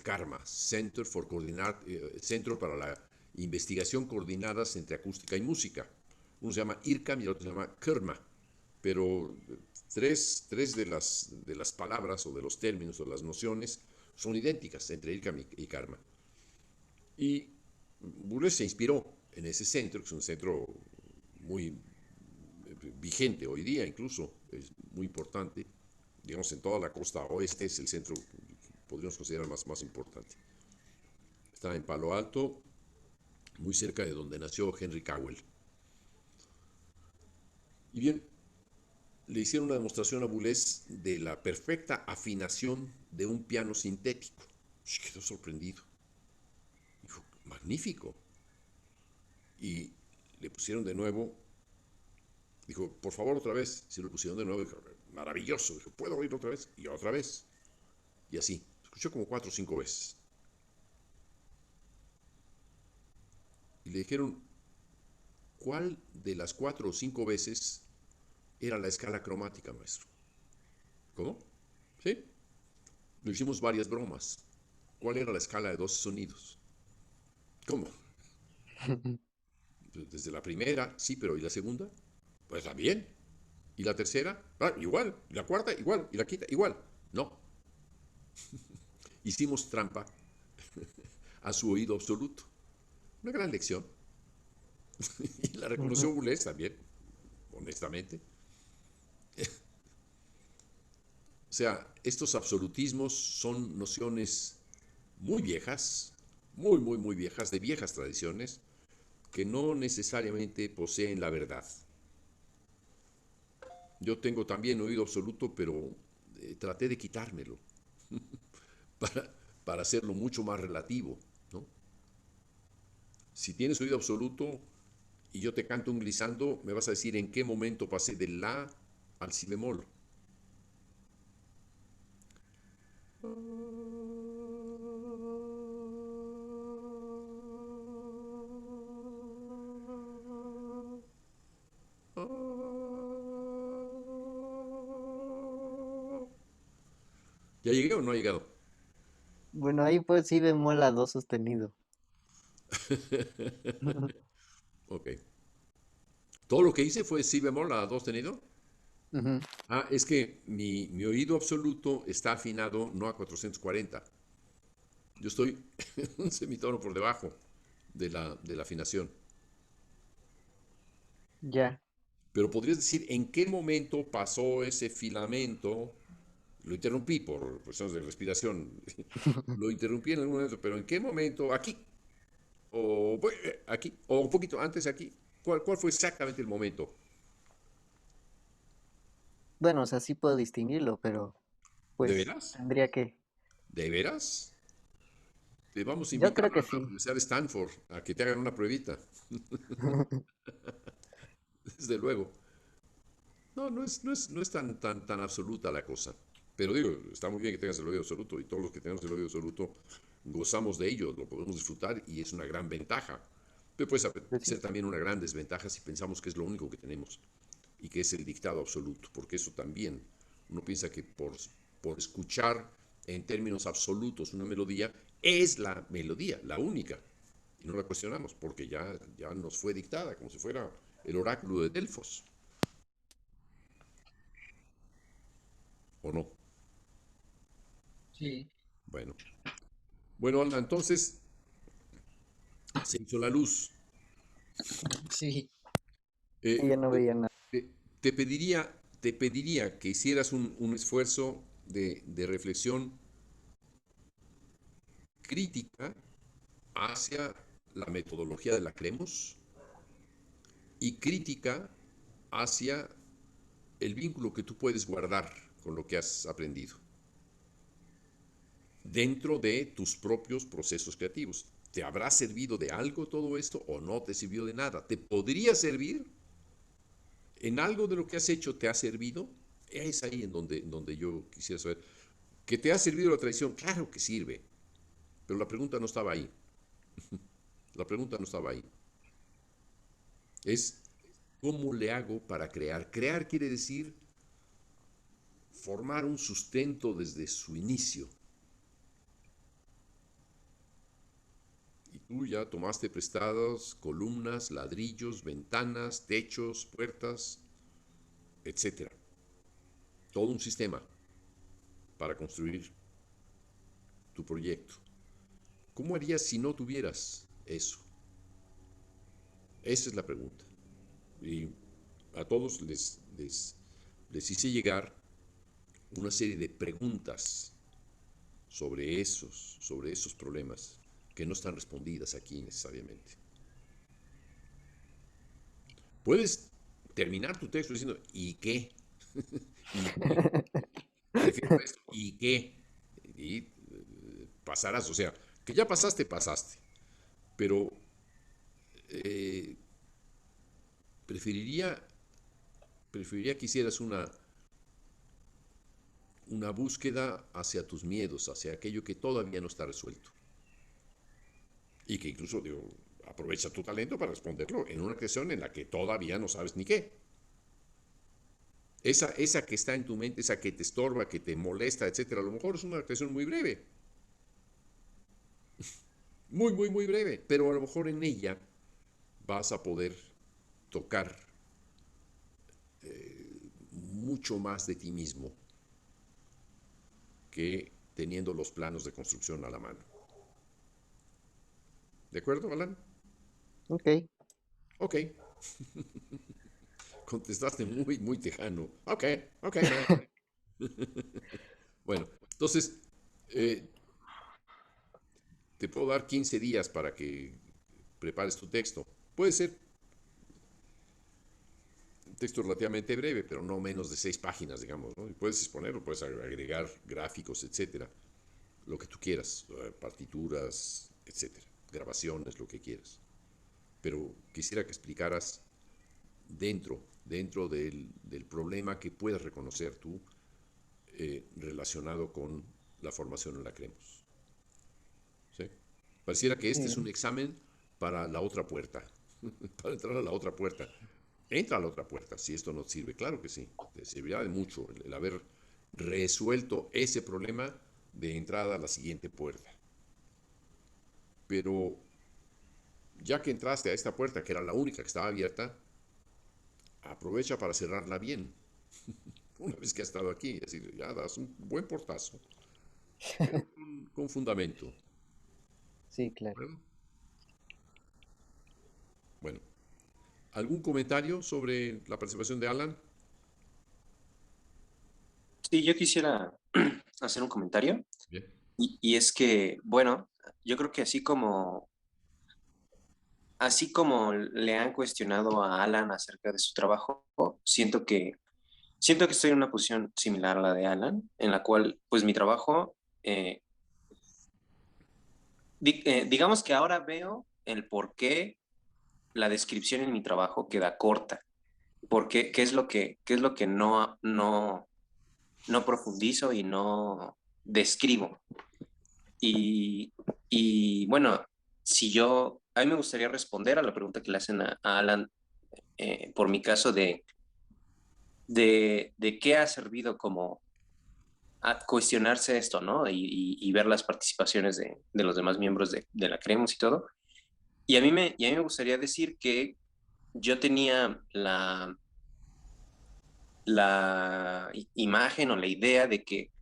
S1: Karma, Centro para la investigación coordinadas entre acústica y música. Uno se llama IRCAM y el otro se llama KERMA, pero tres de las palabras o de los términos o las nociones son idénticas entre IRCAM y KERMA. Y Boulez se inspiró en ese centro, que es un centro muy vigente hoy día, incluso es muy importante, digamos en toda la costa oeste es el centro que podríamos considerar más importante. Está en Palo Alto, muy cerca de donde nació Henry Cowell. Y bien, le hicieron una demostración a Boulez de la perfecta afinación de un piano sintético. Quedó sorprendido. Dijo, magnífico. Y le pusieron de nuevo. Dijo, por favor, otra vez. Si lo pusieron de nuevo, dijo, maravilloso. Dijo, ¿puedo oírlo otra vez? Y otra vez. Y así. Escuchó como 4 o 5 veces. Y le dijeron, ¿cuál de las 4 o 5 veces era la escala cromática, maestro? ¿Cómo? Sí. Lo hicimos varias bromas. ¿Cuál era la escala de 12 sonidos? ¿Cómo? Desde la primera, sí, pero ¿y la segunda? Pues también. ¿Y la tercera? Ah, igual. ¿Y la cuarta? Igual. ¿Y la quinta? Igual. No. Hicimos trampa a su oído absoluto. Una gran lección. Y la reconoció Boulez también, honestamente. O sea, estos absolutismos son nociones muy viejas, muy viejas, de viejas tradiciones, que no necesariamente poseen la verdad. Yo tengo también oído absoluto, pero traté de quitármelo para, para hacerlo mucho más relativo, ¿no? Si tienes oído absoluto y yo te canto un glissando, me vas a decir en qué momento pasé del la al si bemol. ¿Ya llegué o no he llegado?
S2: Bueno, ahí pues sí bemol a do sostenido.
S1: Ok. Todo lo que hice fue si bemol a do sostenido.
S2: Ujú.
S1: Ah, es que mi oído absoluto está afinado no a 440. Yo estoy un semitono por debajo de la afinación.
S2: Ya.
S1: Pero podrías decir en qué momento pasó ese filamento. Lo interrumpí por cuestiones de respiración. Lo interrumpí en algún momento, pero ¿en qué momento? Aquí. O aquí. O un poquito antes aquí. ¿Cuál fue exactamente el momento?
S2: Bueno, o sea, sí puedo distinguirlo, pero
S1: ¿De
S2: pues
S1: veras?
S2: tendría que.
S1: ¿De veras? Te vamos a
S2: Yo
S1: invitar
S2: creo que
S1: a la
S2: sí.
S1: Universidad de Stanford a que te hagan una pruebita. Desde luego. No, no es tan absoluta la cosa. Pero digo, está muy bien que tengas el oído absoluto y todos los que tenemos el oído absoluto gozamos de ello, lo podemos disfrutar y es una gran ventaja. Pero puede
S2: Pues sí.
S1: ser también una gran desventaja si pensamos que es lo único que tenemos y que es el dictado absoluto, porque eso también, uno piensa que por escuchar en términos absolutos una melodía, es la melodía, la única. Y no la cuestionamos porque ya nos fue dictada como si fuera el oráculo de Delfos, ¿o no?
S3: Sí.
S1: Bueno, bueno, Alma, entonces se hizo la luz.
S3: Sí.
S2: Sí, ya
S1: Eh,
S2: no veía nada.
S1: te pediría que hicieras un esfuerzo de reflexión crítica hacia la metodología de la Cremos y crítica hacia el vínculo que tú puedes guardar con lo que has aprendido dentro de tus propios procesos creativos. ¿Te habrá servido de algo todo esto o no te sirvió de nada? ¿Te podría servir? ¿En algo de lo que has hecho te ha servido? Es ahí en donde yo quisiera saber. ¿Que te ha servido la tradición? Claro que sirve, pero la pregunta no estaba ahí. La pregunta no estaba ahí. Es ¿cómo le hago para crear? Crear quiere decir formar un sustento desde su inicio. Tú ya tomaste prestados columnas, ladrillos, ventanas, techos, puertas, etcétera. Todo un sistema para construir tu proyecto. ¿Cómo harías si no tuvieras eso? Esa es la pregunta. Y a todos les hice llegar una serie de preguntas sobre esos problemas que no están respondidas aquí necesariamente. Puedes terminar tu texto diciendo, ¿y qué? ¿Y qué? Me refiero a esto, ¿y qué? Y pasarás, o sea, que ya pasaste, pasaste. Pero eh, preferiría, preferiría que hicieras una búsqueda hacia tus miedos, hacia aquello que todavía no está resuelto. Y que incluso, digo, aprovecha tu talento para responderlo en una cuestión en la que todavía no sabes ni qué. Esa que está en tu mente, esa que te estorba, que te molesta, etcétera, a lo mejor es una cuestión muy breve. Muy, muy, muy breve. Pero a lo mejor en ella vas a poder tocar mucho más de ti mismo que teniendo los planos de construcción a la mano. ¿De acuerdo, Alan?
S2: Ok,
S1: Ok. Contestaste muy, muy tejano. Ok, ok, man. Bueno, entonces, eh, te puedo dar 15 días para que prepares tu texto. Puede ser un texto relativamente breve, pero no menos de 6 páginas, digamos, ¿no? Y puedes exponerlo, puedes agregar gráficos, etcétera, lo que tú quieras, partituras, etcétera, grabaciones, lo que quieras. Pero quisiera que explicaras dentro del problema que puedas reconocer tú relacionado con la formación en la creemos. ¿Sí? Pareciera que este es un examen para la otra puerta, para entrar a la otra puerta. Entra a la otra puerta, si esto no te sirve, claro que sí, te servirá de mucho el haber resuelto ese problema de entrada a la siguiente puerta. Pero ya que entraste a esta puerta, que era la única que estaba abierta, aprovecha para cerrarla bien. Una vez que has estado aquí, es decir, ya das un buen portazo, pero con fundamento.
S2: sí, claro.
S1: ¿Verdad? Bueno, ¿algún comentario sobre la participación de Alan?
S4: Sí, yo quisiera hacer un comentario
S1: Bien.
S4: y es que, bueno, yo creo que así como le han cuestionado a Alan acerca de su trabajo, siento que estoy en una posición similar a la de Alan, en la cual, pues mi trabajo, eh, digamos que ahora veo el por qué la descripción en mi trabajo queda corta, porque qué es lo que no profundizo y no describo. Y, y bueno, a mí me gustaría responder a la pregunta que le hacen a Alan por mi caso de qué ha servido como a cuestionarse esto, ¿no? Y ver las participaciones de los demás miembros de la Creemos y todo. Y a mí me gustaría decir que yo tenía la imagen o la idea de que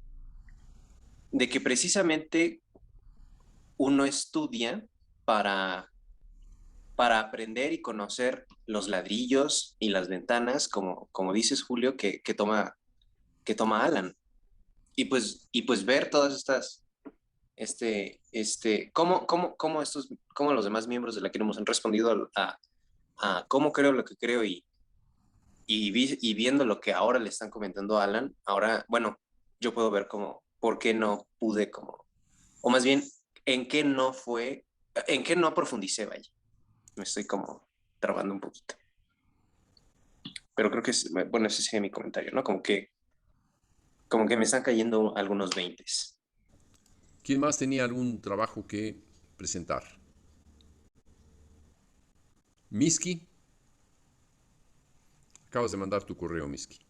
S4: precisamente uno estudia para para aprender y conocer los ladrillos y las ventanas, como dices, Julio, que toma Alan. Y pues ver todas estas, cómo los demás miembros de la que hemos han respondido a cómo creo lo que creo y viendo lo que ahora le están comentando a Alan, ahora, bueno, yo puedo ver como, por qué no pude como, o más bien, en qué no profundicé, vaya. Me estoy como trabando un poquito. Pero creo que es, bueno, ese sería mi comentario, ¿no? Como que me están cayendo algunos veintes.
S1: ¿Quién más tenía algún trabajo que presentar? Miski, acabas de mandar tu correo, Miski.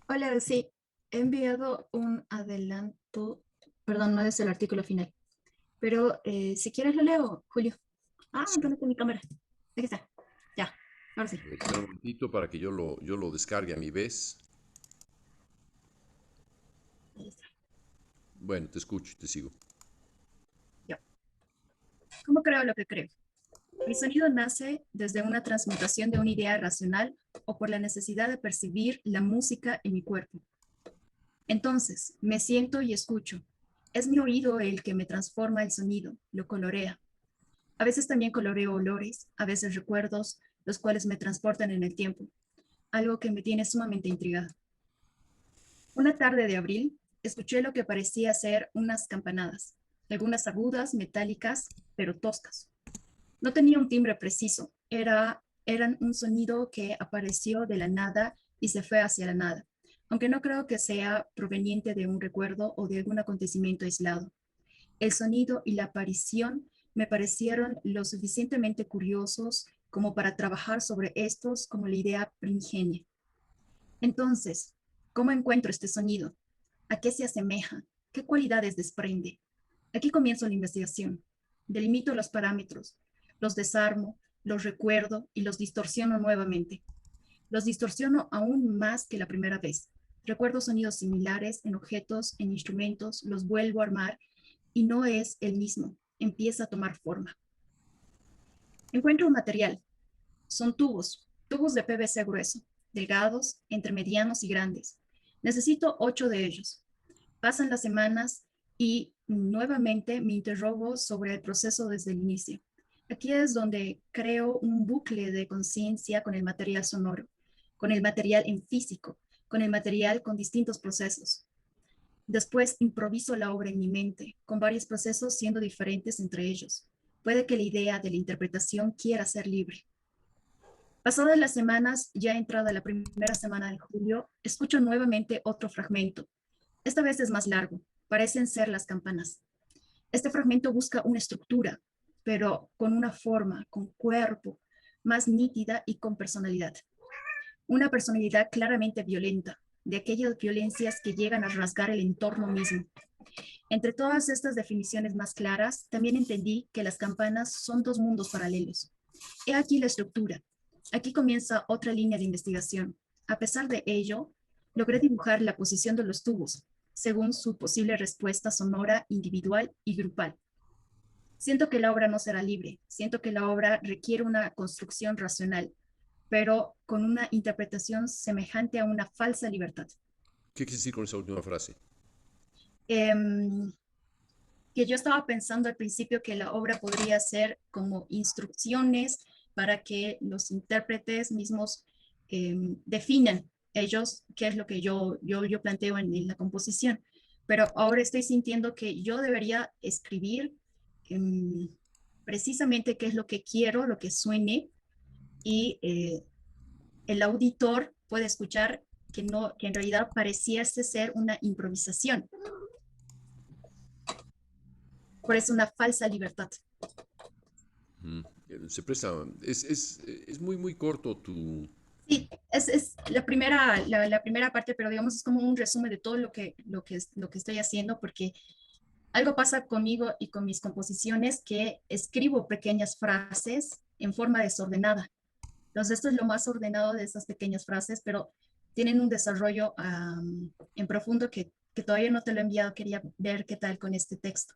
S5: Hola, sí, he enviado un adelanto, perdón, no es el artículo final. pero si quieres lo leo, Julio. Ah,
S1: Sí.
S5: ¿dónde está mi cámara? Aquí está. Ya, ahora sí.
S1: A ver, espera un momentito para que yo lo descargue a mi vez.
S5: Ahí está.
S1: Bueno, te escucho y te sigo.
S5: Yo. ¿Cómo creo lo que creo? El sonido nace desde una transmutación de una idea racional o por la necesidad de percibir la música en mi cuerpo. Entonces, me siento y escucho. Es mi oído el que me transforma el sonido, lo colorea. A veces también coloreo olores, a veces recuerdos, los cuales me transportan en el tiempo, algo que me tiene sumamente intrigada. Una tarde de abril, escuché lo que parecía ser unas campanadas, algunas agudas, metálicas, pero toscas. No tenía un timbre preciso, eran un sonido que apareció de la nada y se fue hacia la nada, aunque no creo que sea proveniente de un recuerdo o de algún acontecimiento aislado. El sonido y la aparición me parecieron lo suficientemente curiosos como para trabajar sobre estos como la idea primigenia. Entonces, ¿cómo encuentro este sonido? ¿A qué se asemeja? ¿Qué cualidades desprende? Aquí comienzo la investigación. Delimito los parámetros, los desarmo, los recuerdo y los distorsiono nuevamente. Los distorsiono aún más que la primera vez. Recuerdo sonidos similares en objetos, en instrumentos, los vuelvo a armar y no es el mismo. Empieza a tomar forma. Encuentro un material. Son tubos de PVC grueso, delgados, entre medianos y grandes. Necesito 8 de ellos. Pasan las semanas y nuevamente me interrogo sobre el proceso desde el inicio. Aquí es donde creo un bucle de conciencia con el material sonoro, con el material en físico, con el material con distintos procesos. Después improviso la obra en mi mente, con varios procesos siendo diferentes entre ellos. Puede que la idea de la interpretación quiera ser libre. Pasadas las semanas, ya entrada la primera semana de julio, escucho nuevamente otro fragmento. Esta vez es más largo, parecen ser las campanas. Este fragmento busca una estructura, pero con una forma, con cuerpo, más nítida y con personalidad. Una personalidad claramente violenta, de aquellas violencias que llegan a rasgar el entorno mismo. Entre todas estas definiciones más claras, también entendí que las campanas son dos mundos paralelos. He aquí la estructura. Aquí comienza otra línea de investigación. A pesar de ello, logré dibujar la posición de los tubos, según su posible respuesta sonora individual y grupal. Siento que la obra no será libre, siento que la obra requiere una construcción racional, pero con una interpretación semejante a una falsa libertad.
S1: ¿Qué quieres decir con esa última frase?
S5: Que yo estaba pensando al principio que la obra podría ser como instrucciones para que los intérpretes mismos definan ellos qué es lo que yo planteo en la composición. Pero ahora estoy sintiendo que yo debería escribir precisamente qué es lo que quiero, lo que suene, y el auditor puede escuchar que, no, que en realidad pareciese ser una improvisación. Por eso una falsa libertad.
S1: Se presta, es muy, muy corto tu...
S5: Sí, es la primera parte, pero digamos es como un resumen de todo lo que estoy haciendo, porque algo pasa conmigo y con mis composiciones que escribo pequeñas frases en forma desordenada. Entonces, esto es lo más ordenado de esas pequeñas frases, pero tienen un desarrollo en profundo que todavía no te lo he enviado, quería ver qué tal con este texto.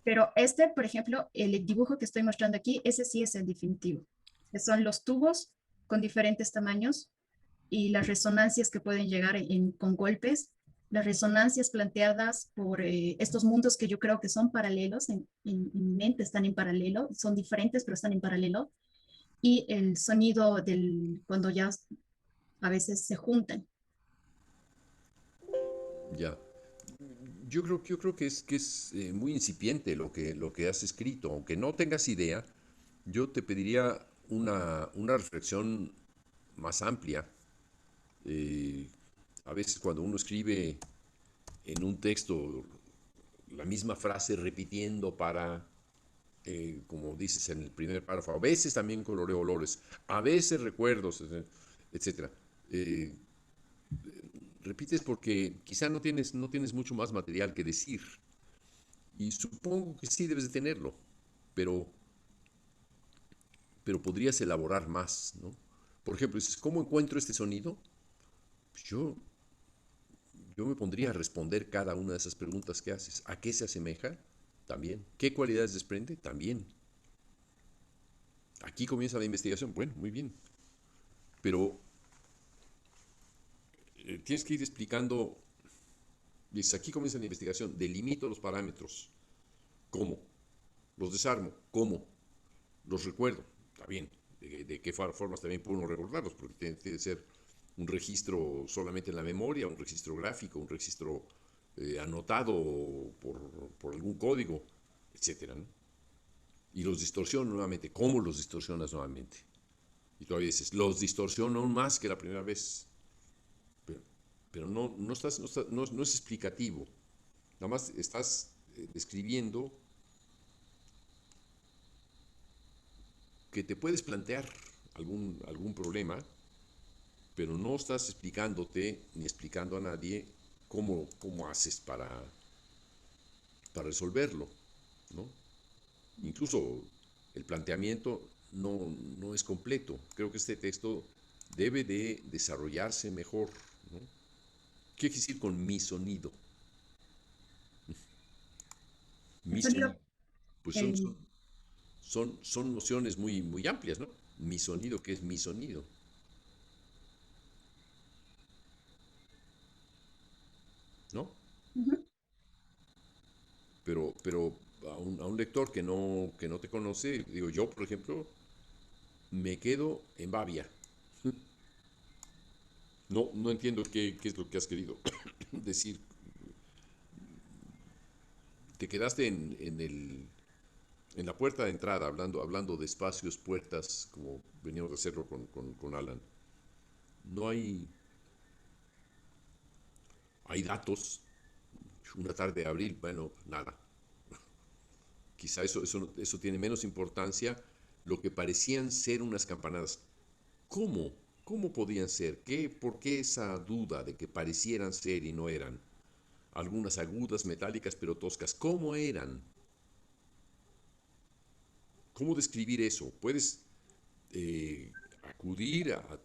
S5: Pero este, por ejemplo, el dibujo que estoy mostrando aquí, ese sí es el definitivo, que son los tubos con diferentes tamaños y las resonancias que pueden llegar con golpes, las resonancias planteadas por estos mundos que yo creo que son paralelos, en mi mente están en paralelo, son diferentes pero están en paralelo, y el sonido cuando ya a veces se juntan.
S1: Ya. Yo creo que es muy incipiente lo que has escrito. Aunque no tengas idea, yo te pediría una reflexión más amplia. Eh, a veces cuando uno escribe en un texto la misma frase repitiendo para, como dices en el primer párrafo, a veces también coloreo olores, a veces recuerdos, etcétera. Eh, Repites porque quizá no tienes mucho más material que decir. Y supongo que sí debes de tenerlo, pero, pero podrías elaborar más, ¿no? Por ejemplo, dices, ¿cómo encuentro este sonido? Pues yo me pondría a responder cada una de esas preguntas que haces. ¿A qué se asemeja? También. ¿Qué cualidades desprende? También. Aquí comienza la investigación. Bueno, muy bien. Pero tienes que ir explicando. Dices, aquí comienza la investigación. Delimito los parámetros. ¿Cómo? Los desarmo. ¿Cómo? Los recuerdo. Está bien. ¿De qué formas también puedo uno recordarlos? Porque tiene que ser un registro solamente en la memoria, un registro gráfico, un registro anotado por algún código, etcétera, ¿no? Y los distorsiono nuevamente. ¿Cómo los distorsionas nuevamente? Y todavía dices, los distorsiono aún más que la primera vez. Pero, pero no es explicativo. Nada más estás describiendo que te puedes plantear algún problema, pero no estás explicándote ni explicando a nadie cómo haces para resolverlo, ¿no? Incluso el planteamiento no es completo. Creo que este texto debe de desarrollarse mejor, ¿no? ¿Qué quiere decir con mi sonido?
S5: El
S1: Mi
S5: sonido,
S1: sonido. Pues
S5: el,
S1: son nociones muy amplias, ¿no? Mi sonido, ¿qué es mi sonido? ¿No?
S5: ujú.
S1: Pero a un lector que no te conoce, digo yo, por ejemplo, me quedo en Babia. No entiendo qué es lo que has querido decir. Te quedaste en la puerta de entrada, hablando de espacios, puertas, como veníamos a hacerlo con Alan. No hay datos. Una tarde de abril, bueno, nada. Quizá eso tiene menos importancia. Lo que parecían ser unas campanadas. ¿Cómo? ¿Cómo podían ser? ¿Por qué esa duda de que parecieran ser y no eran? Algunas agudas, metálicas, pero toscas. ¿Cómo eran? ¿Cómo describir eso? Puedes acudir a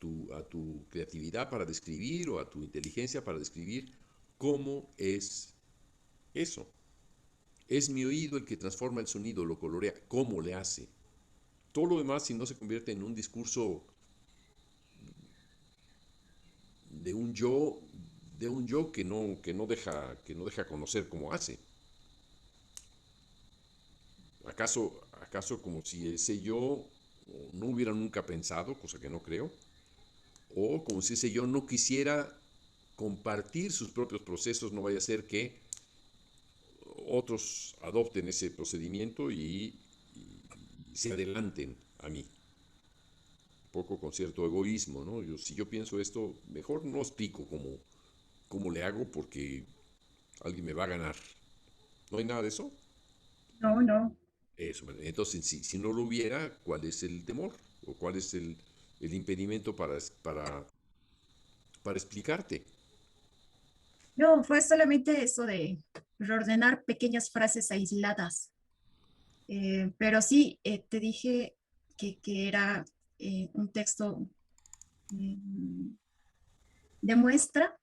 S1: tu creatividad para describir o a tu inteligencia para describir cómo es eso. Es mi oído el que transforma el sonido, lo colorea. ¿Cómo le hace? Todo lo demás, si no se convierte en un discurso de un yo, que no deja conocer cómo hace. ¿Acaso como si ese yo no hubiera nunca pensado, cosa que no creo, o como si ese yo no quisiera compartir sus propios procesos, no vaya a ser que otros adopten ese procedimiento y se adelanten a mí, un poco con cierto egoísmo, ¿no? Si yo pienso esto, mejor no explico cómo le hago porque alguien me va a ganar. ¿No hay nada de eso?
S5: No, no,
S1: Eso. Entonces, si no lo hubiera, ¿cuál es el temor? ¿O cuál es el impedimento para explicarte?
S5: no, fue solamente eso de reordenar pequeñas frases aisladas. Pero sí, te dije que era un texto mm, de muestra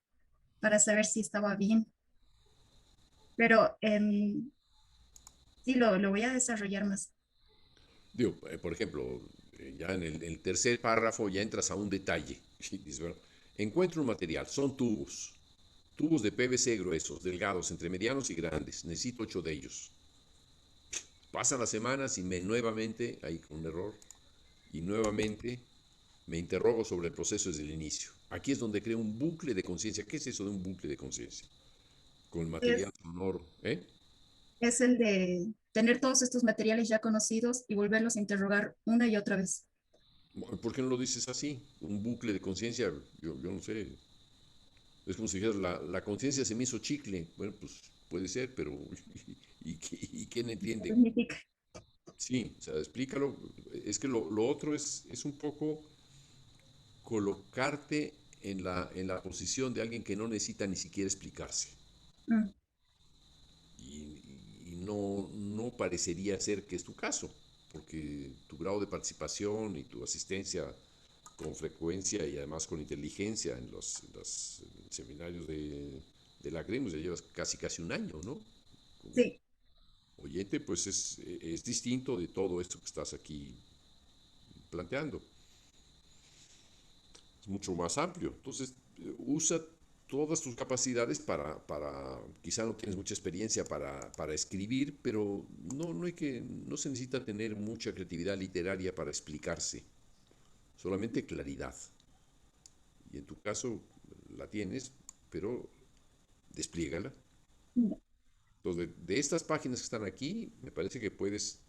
S5: para saber si estaba bien. Pero sí, lo voy a desarrollar más.
S1: Digo, por ejemplo, ya en el tercer párrafo ya entras a un detalle. Y dices, bueno, encuentro un material, son tubos de PVC gruesos, delgados, entre medianos y grandes. Necesito 8 de ellos. Pasan las semanas y nuevamente, hay un error, y nuevamente me interrogo sobre el proceso desde el inicio. Aquí es donde creo un bucle de conciencia. ¿Qué es eso de un bucle de conciencia? Con el
S5: Es,
S1: material sonoro, ¿eh?
S5: es el de tener todos estos materiales ya conocidos y volverlos a interrogar una y otra vez.
S1: ¿Por qué no lo dices así? Un bucle de conciencia, yo no sé. Es como si dijeras, la conciencia se me hizo chicle. Bueno, pues puede ser, pero ¿y quién
S5: ¿Qué
S1: entiende?
S5: significa?
S1: Sí, o sea, explícalo. Es que lo otro es un poco colocarte en la posición de alguien que no necesita ni siquiera explicarse.
S5: Mm,
S1: Y no parecería ser que es tu caso, porque tu grado de participación y tu asistencia con frecuencia y además con inteligencia en los seminarios de la CREMUS, ya llevas casi un año, ¿no? Como
S5: Sí,
S1: oyente, pues es distinto de todo esto que estás aquí planteando. Es mucho más amplio. Entonces, usa todas tus capacidades quizá no tienes mucha experiencia para escribir, pero no se necesita tener mucha creatividad literaria para explicarse, solamente claridad. Y en tu caso la tienes, pero despliégala. Entonces, de estas páginas que están aquí, me parece que puedes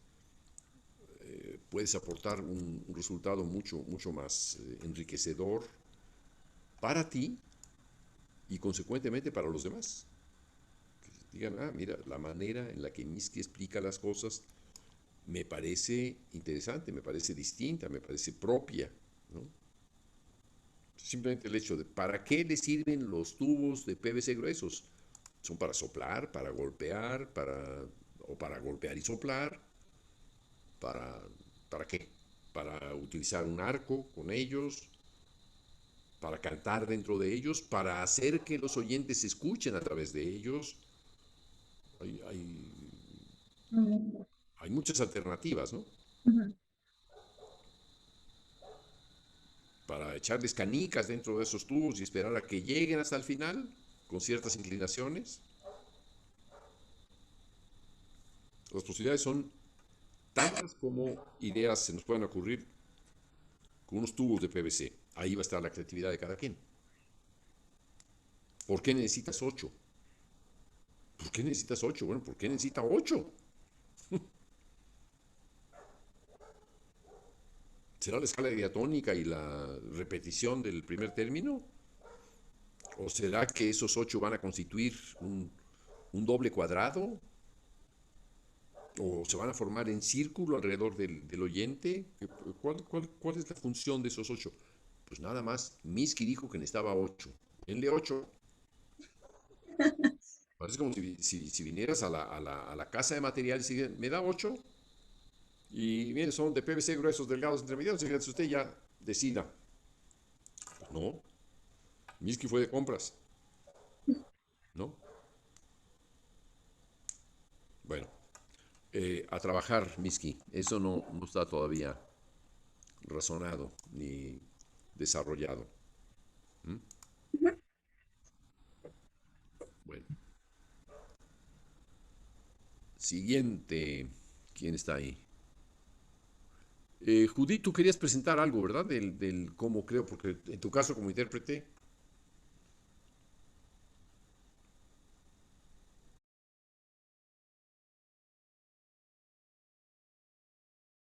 S1: aportar un resultado mucho más enriquecedor para ti y consecuentemente para los demás. Que digan, mira, la manera en la que Miski explica las cosas me parece interesante, me parece distinta, me parece propia, ¿no? Simplemente el hecho de, ¿para qué le sirven los tubos de PVC gruesos? Son para soplar, para golpear, o para golpear y soplar. ¿Para, para qué? Para utilizar un arco con ellos, para cantar dentro de ellos, para hacer que los oyentes escuchen a través de ellos. Hay, hay,
S5: mm,
S1: hay muchas alternativas, ¿no?
S5: ujú.
S1: Para echarles canicas dentro de esos tubos y esperar a que lleguen hasta el final, con ciertas inclinaciones. Las posibilidades son tantas como ideas se nos pueden ocurrir con unos tubos de PVC. Ahí va a estar la creatividad de cada quien. ¿Por qué necesitas 8? ¿Por qué necesitas 8? Bueno, ¿por qué necesita 8? ¿Será la escala diatónica y la repetición del primer término? ¿O será que esos 8 van a constituir un doble cuadrado? ¿O se van a formar en círculo alrededor del oyente? ¿Cuál es la función de esos 8? Pues nada más, Minsky dijo que necesitaba 8. Denle 8. Parece como si vinieras a la casa de materiales y dijeras, me da 8. Y miren, son de PVC gruesos, delgados, intermediarios. Y usted ya decida. Pues no, Minsky fue de compras, ¿no? Bueno, a trabajar, Minsky. Eso no está todavía razonado ni desarrollado. ¿Mm? Bueno, siguiente. ¿Quién está ahí? Judith, tú querías presentar algo, ¿verdad? Del cómo creo, porque en tu caso como intérprete,